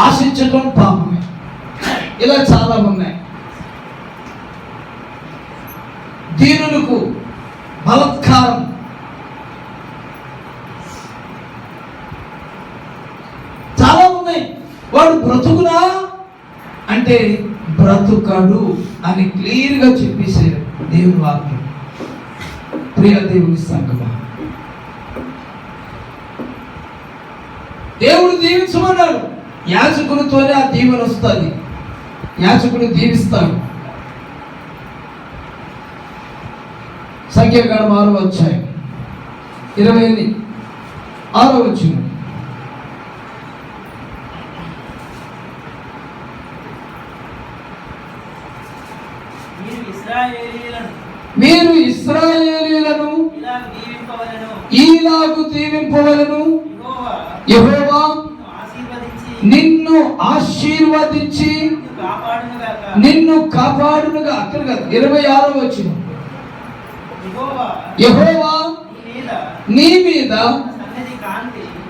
ఆశించడం పాపమే. ఇలా చాలా ఉన్నాయి. దీనులకు బలత్కారం, చాలా ఉన్నాయి. వాడు బ్రతుకునా అంటే బ్రతుకడు అని క్లియర్గా చెప్పేశారు దేవుని వాక్యం. ప్రియ దేవుని సంగమా, దేవుడు దీవించమన్నాడు. యాజకునితోనే ఆ దీవెన వస్తుంది. యాజకుడు దీవిస్తాడు. సంఖ్యాకాండం 6వ అధ్యాయం 26వ వచనం. మీరు ఇశ్రాయేలీయులను ఈలాగు దీవింపవలెను. యెహోవా నిన్ను ఆశీర్వదించి నిన్ను కాపాడునుగా. అక్కడ కాదు, 26వ వచనం. యెహోవా నీ మీద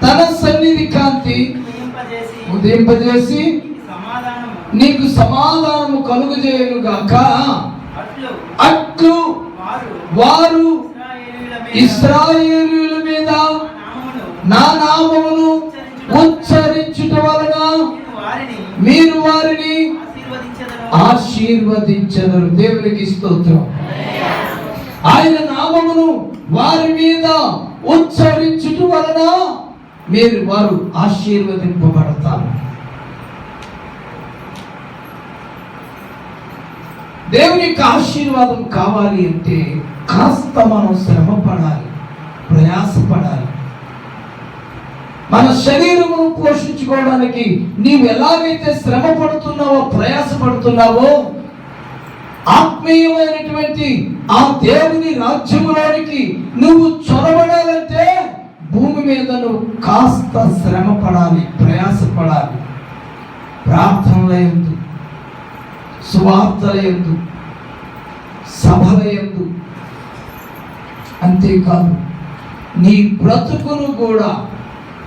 తన సన్నిధి కాంతి ఉదయింపజేసి నీకు సమాధానము కలుగజేయునుగాక. అట్లు వారు ఇశ్రాయేలీయుల మీద నా నామమును ఉచ్చరించుట వలన మీరు వారిని ఆశీర్వదించెదరు. దేవునికి స్తోత్రం. ఆయన నామమును వారి మీద ఉచ్చరించుట వలన వారు ఆశీర్వదింపబడతారు. దేవుని యొక్క ఆశీర్వాదం కావాలి అంటే కాస్త మనం శ్రమ పడాలి, ప్రయాసపడాలి. మన శరీరమును పోషించుకోవడానికి నీవు ఎలాగైతే శ్రమ పడుతున్నావో, ప్రయాసపడుతున్నావో, ఆత్మీయమైనటువంటి ఆ దేవుని రాజ్యములోనికి నువ్వు చొరబడాలంటే భూమి మీద నువ్వు కాస్త శ్రమ పడాలి, ప్రయాసపడాలి. ప్రార్థనల యందు, సువార్తల యందు, సభల యందు. అంతేకాదు నీ బ్రతుకును కూడా,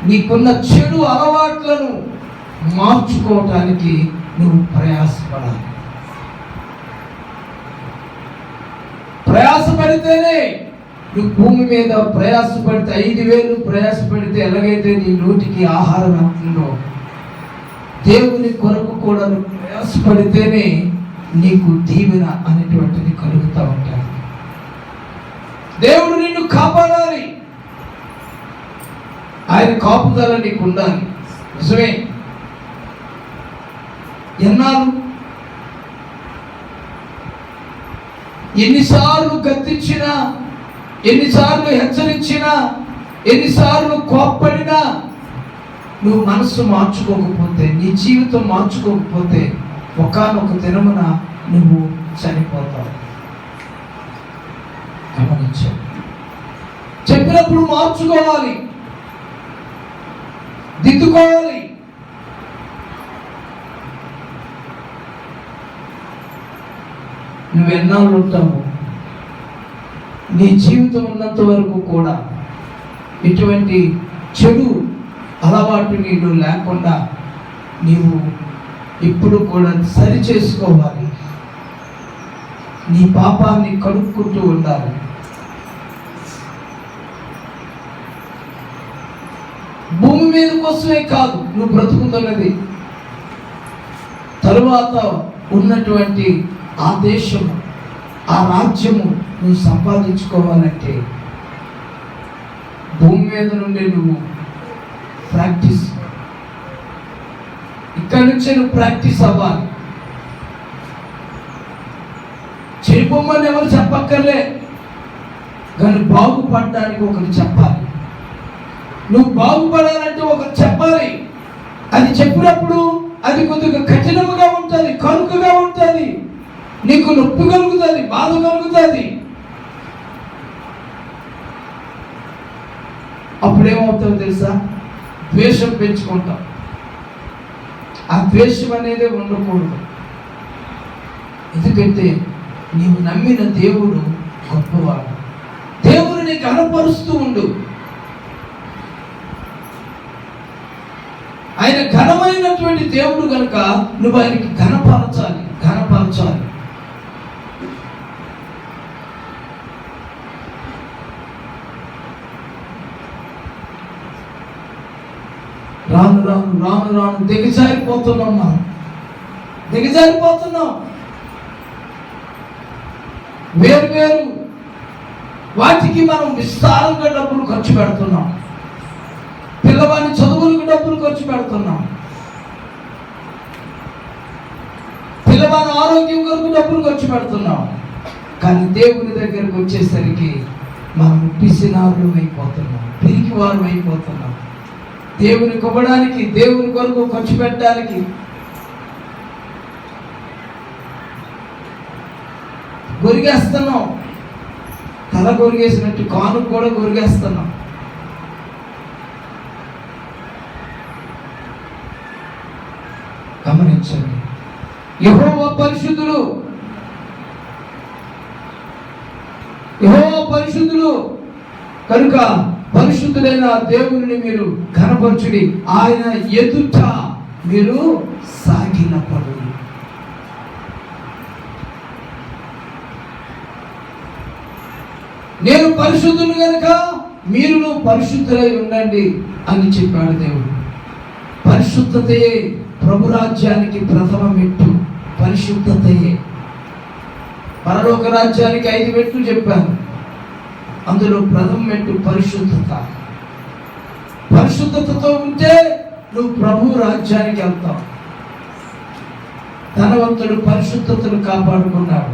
నీకున్న చెడు అలవాట్లను మార్చుకోవటానికి నువ్వు ప్రయాసపడాలి. ప్రయాసపడితేనే నువ్వు భూమి మీద ప్రయాసపడితే 5,000 ప్రయాసపడితే ఎలాగైతే నీ నోటికి ఆహారం అవుతుందో, దేవుని కొరకు కూడా నువ్వు ప్రయాసపడితేనే నీకు దీవెన అనేటువంటిది కలుగుతూ ఉంటాయి. దేవుడు నిన్ను కాపాడాలి. ఆయన కాపుదల నీకు ఉండాలి. నిజమే. ఎన్నాళ్ళు, ఎన్నిసార్లు గద్దించినా, ఎన్నిసార్లు హెచ్చరించినా, ఎన్నిసార్లు కోప్పడినా నువ్వు మనసు మార్చుకోకపోతే, నీ జీవితం మార్చుకోకపోతే ఒకానొక దినమున నువ్వు చనిపోతావు. గమనించావు. చెప్పినప్పుడు మార్చుకోవాలి, దిద్దుకోవాలి. నువ్వెన్నాళ్ళు ఉంటావు? నీ జీవితం ఉన్నంత వరకు కూడా ఇటువంటి చెడు అలవాటు నీకు లేకుండా నీవు ఇప్పుడు కూడా సరి చేసుకోవాలి. నీ పాపాన్ని కడుక్కుంటూ ఉండాలి. భూమి మీద కోసమే కాదు నువ్వు బ్రతుకుతున్నది, తరువాత ఉన్నటువంటి ఆ దేశము, ఆ రాజ్యము నువ్వు సంపాదించుకోవాలంటే భూమి మీద నుండి నువ్వు ప్రాక్టీస్. ఇక్కడి నుంచి నువ్వు ప్రాక్టీస్ అవ్వాలి. చెడిపోమని ఎవరు చెప్పక్కర్లే, కానీ బాగుపడడానికి ఒకరు చెప్పాలి. నువ్వు బాగుపడాలంటే ఒకరు చెప్పాలి. అది చెప్పినప్పుడు అది కొద్దిగా కఠినముగా ఉంటుంది, కరుకుగా ఉంటుంది, నీకు నొప్పి కలుగుతుంది, బాధ కలుగుతుంది. అప్పుడేమవుతుందో తెలుసా? ద్వేషం పెంచుకుంటాం. ఆ ద్వేషం అనేది ఉండకూడదు. ఎందుకంటే నీవు నమ్మిన దేవుడు గొప్పవాడు. దేవుడిని ఘనపరుస్తూ ఉండు. ఆయన ఘనమైనటువంటి దేవుడు కనుక నువ్వు ఆయనకి ఘనపరచాలి. రాను రాను రాను రాను దిగజారిపోతున్నాం. వేరు వాటికి మనం విస్తారంగా డబ్బులు ఖర్చు పెడుతున్నాం. పిల్లవాడి చదువులకు డబ్బులు ఖర్చు పెడుతున్నాం. పిల్లవాడి ఆరోగ్యం కొరకు డబ్బులు ఖర్చు పెడుతున్నాం. కానీ దేవుని దగ్గరకు వచ్చేసరికి మనం పిసినారులు అయిపోతున్నాం, పిరికివారు అయిపోతున్నాం. దేవుని కొవ్వడానికి, దేవుని కొరకు ఖర్చు పెట్టడానికి గొరిగేస్తున్నాం. తల గొరిగేసినట్టు కాను కూడా గొరిగేస్తున్నాం. గమనించండి, యెహోవా పరిశుద్ధులు, యెహోవా పరిశుద్ధులు కనుక పరిశుద్ధుడైన దేవుని మీరు ఘనపరచుడి. ఆయన ఎదుట మీరు సాగిలపడు. నేను పరిశుద్ధుని కనుక మీరును పరిశుద్ధులై ఉండండి అని చెప్పాడు దేవుడు. పరిశుద్ధతయే ప్రభు రాజ్యానికి ప్రథమ మెట్టు. పరిశుద్ధతయే. పరలోక రాజ్యానికి 5 మెట్లు చెప్పాను. అందులో ప్రథమ మెట్టు పరిశుద్ధత. పరిశుద్ధతతో ఉంటే నువ్వు ప్రభు రాజ్యానికి వెళ్తావు. ధనవంతుడు పరిశుద్ధతను కాపాడుకున్నాడు.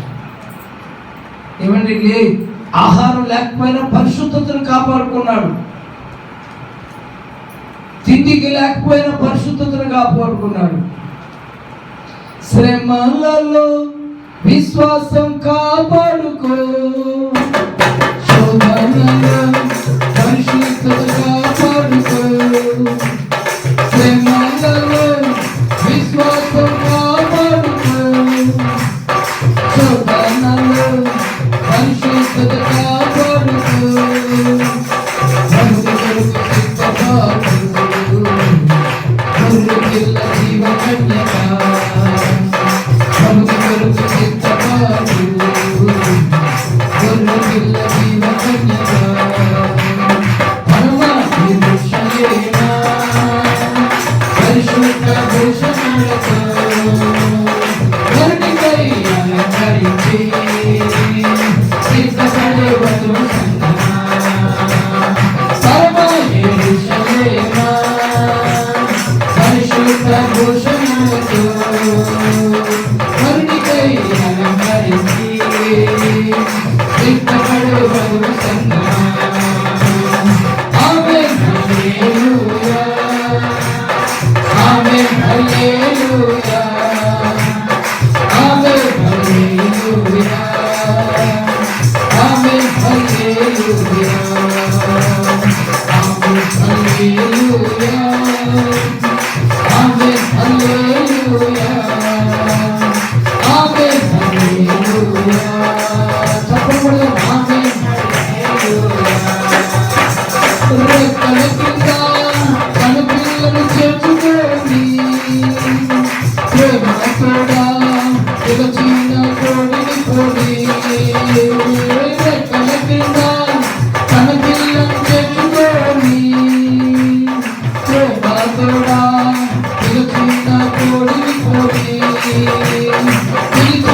ఏమండి, ఆహారం లేకపోయినా పరిశుద్ధతను కాపాడుకున్నాడు. తిండికి లేకపోయినా పరిశుద్ధతను కాపాడుకున్నాడు. శ్రమలలో విశ్వాసం కాపాడుకో, శోధనలో పరిశుద్ధత కాపాడుకో. శ్రమలలో విశ్వాసం కాపాడుకో, శోధనలో పరిశుద్ధత కాపాడుకో. Thank you.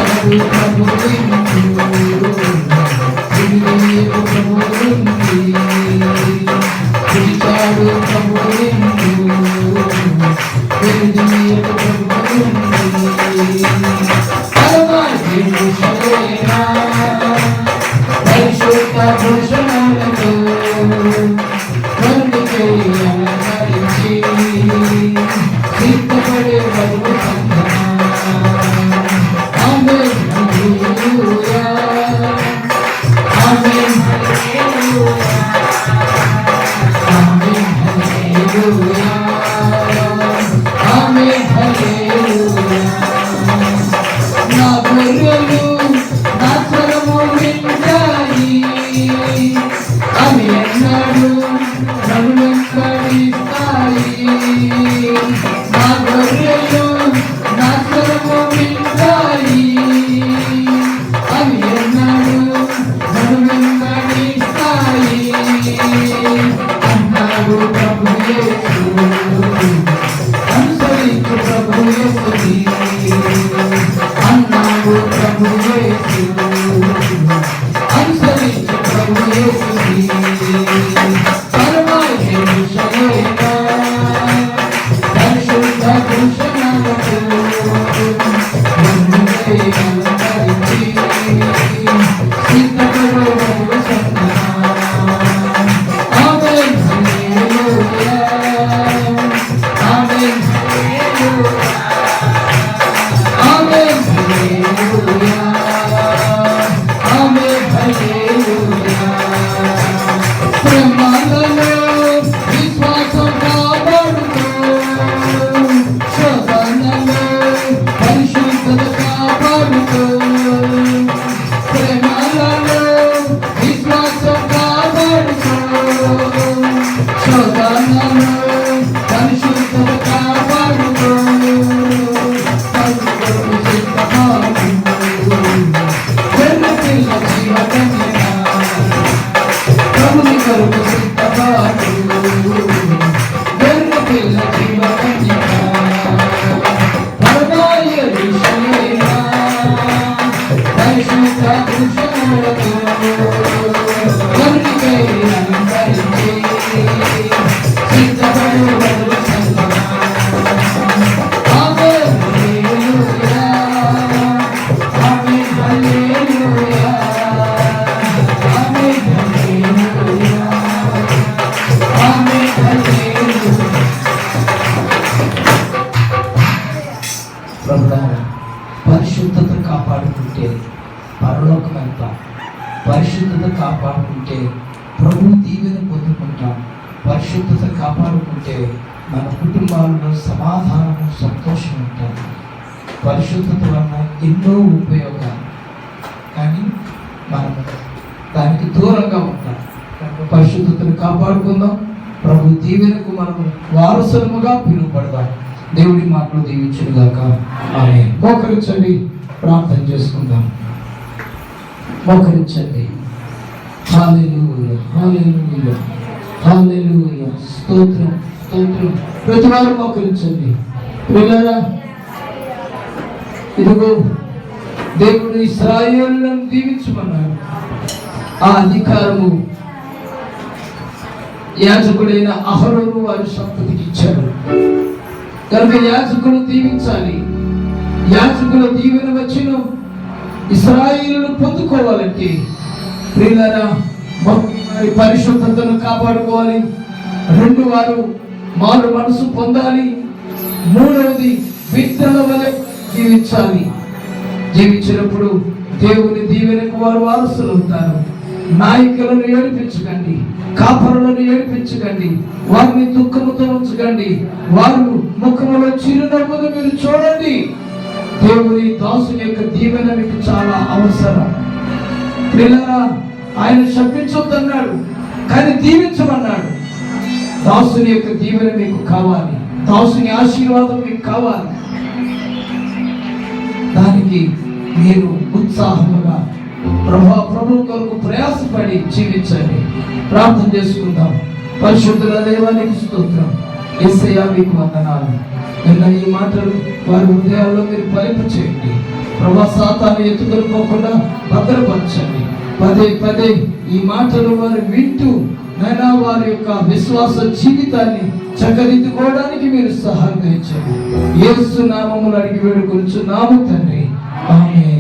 విషయమా పరిశుద్ధ భూషణములతో కరుణికై అలంకరించి సిద్ధపడే వరకు ఆమేన్ హల్లెలూయా ఆమేన్ హల్లెలూయా ఆమేన్ హల్లెలూయా ఆమేన్ హల్లెలూయా నా గొర్రెలు నా స్వరము వింటాయి అవి ఎన్నడూ నన్ను వెంబడిస్తాయి నా గొర్రెలు నా స్వరము వింటాయి అవి ఎన్నడూ నన్ను వెంబడిస్తాయి అన్నాడు ప్రభు యేసు అనుసరించు ప్రభు యేసుని అన్నాడు ప్రభు యేసు అనుసరించు ప్రభు యేసుని పరమాత్మ పరిశుద్ధ భూషణములతో కరుణికై అలంకరించి సిద్ధపడే వరకు ఆమేన్ హల్లెలూయా ఆమేన్ హల్లెలూయా ఆమేన్ హల్లెలూయా ఆమేన్ హల్లెలూయా ప్రేమలో విశ్వాసం కాపాడుతూ శోధనలో పరిశుద్ధత కాపాడుతూ ప్రేమలో విశ్వాసం కాపాడుతూ శోధనలో పరిశుద్ధత కాపాడుతూ ప్రభుని కొరకు సిద్ధపాటు వెన్ను పిల్ల జీవకన్యక పరమాయ విషయమా పరిశుద్ధ భూషణములతో కరుణికై అలంకరించి సిద్ధపడే వరకు ఆమేన్ హల్లెలూయా ఆమేన్ హల్లెలూయా ఆమేన్ హల్లెలూయా ఆమేన్ హల్లెలూయా ప్రభువారా పరిశుద్ధత కాపాడుకుంటే పరలోకం వెళ్తాం పరిశుద్ధత కాపాడుకుంటే ప్రభు దీవెన పొందుకుంటాం పరిశుద్ధత కాపాడుకుంటే మన కుటుంబాల్లో సమాధానము సంతోషం ఉంటుంది పరిశుద్ధత వలన ఎన్నో ఉపయోగాలు కానీ మనం దానికి దూరంగా ఉంటాం పరిశుద్ధతను కాపాడుకుందాం ప్రభు దీవెనకు మనము వారసులముగా పిలువబడదాం దేవుడి మాటలు దీవించుగాక ఆమేన్ మోకరించండి ప్రార్థన చేసుకుందాం మోకరించండి హల్లెలూయా హల్లెలూయా హల్లెలూయా స్తోత్రం స్తోత్రం ప్రతి వారు మోకరించండి ప్రియులారా ఇదిగో దేవుడు ఇశ్రాయేలును దీవించమన్నాడు ఆ అధికారము యాజకుడైన అహరోను వారి సంతతికి ఇచ్చాడు కనుక యాజకుడు దీవించాలి యాజకుల దీవెన వచ్చిన ఇశ్రాయేలును పొందుకోవాలంటే ప్రియులారా వారి పరిశుద్ధతను కాపాడుకోవాలి రెండు వారు మారు మనసు పొందాలి మూడవది విత్తన వలె జీవించాలి జీవించినప్పుడు దేవుని దీవెనకు వారు వారసులు అవుతారు నాయకులను ఏడిపించకండి కాపరులను ఏడిపించకండి వారిని దుఃఖముతో ఉంచకండి వారు ముఖములో చిరునవ్వును మీరు చూడండి దేవుని దాసుని యొక్క దీవెన మీకు చాలా అవసరం ప్రియులారా ఆయన శపించొద్దన్నాడు కానీ దీవించమన్నాడు దాసుని యొక్క దీవెన మీకు కావాలి దాసుని ఆశీర్వాదం మీకు కావాలి దానికి మీరు ఉత్సాహముగా ప్రభు కొరకు ప్రయాసపడి జీవించండి ప్రార్థన చేసుకుందాం పరిశుద్ధుల దేవానికి స్తోత్రం యేసయ్యా మీకు వందనాలు విన్న ఈ మాటలు వారి హృదయాల్లో మీరు ఫలింప చేయండి ప్రభా సాతాను ఎత్తుకొని పోకుండా భద్రపరచండి పదే పదే ఈ మాటలు వారు వింటూ నైనా వారి యొక్క విశ్వాస జీవితాన్ని చక్కదిద్దుకోవడానికి మీరు సహాయం చేయండి యేసు నామములో అడిగి వేడుకొనుచున్నాము తండ్రి ఆమేన్.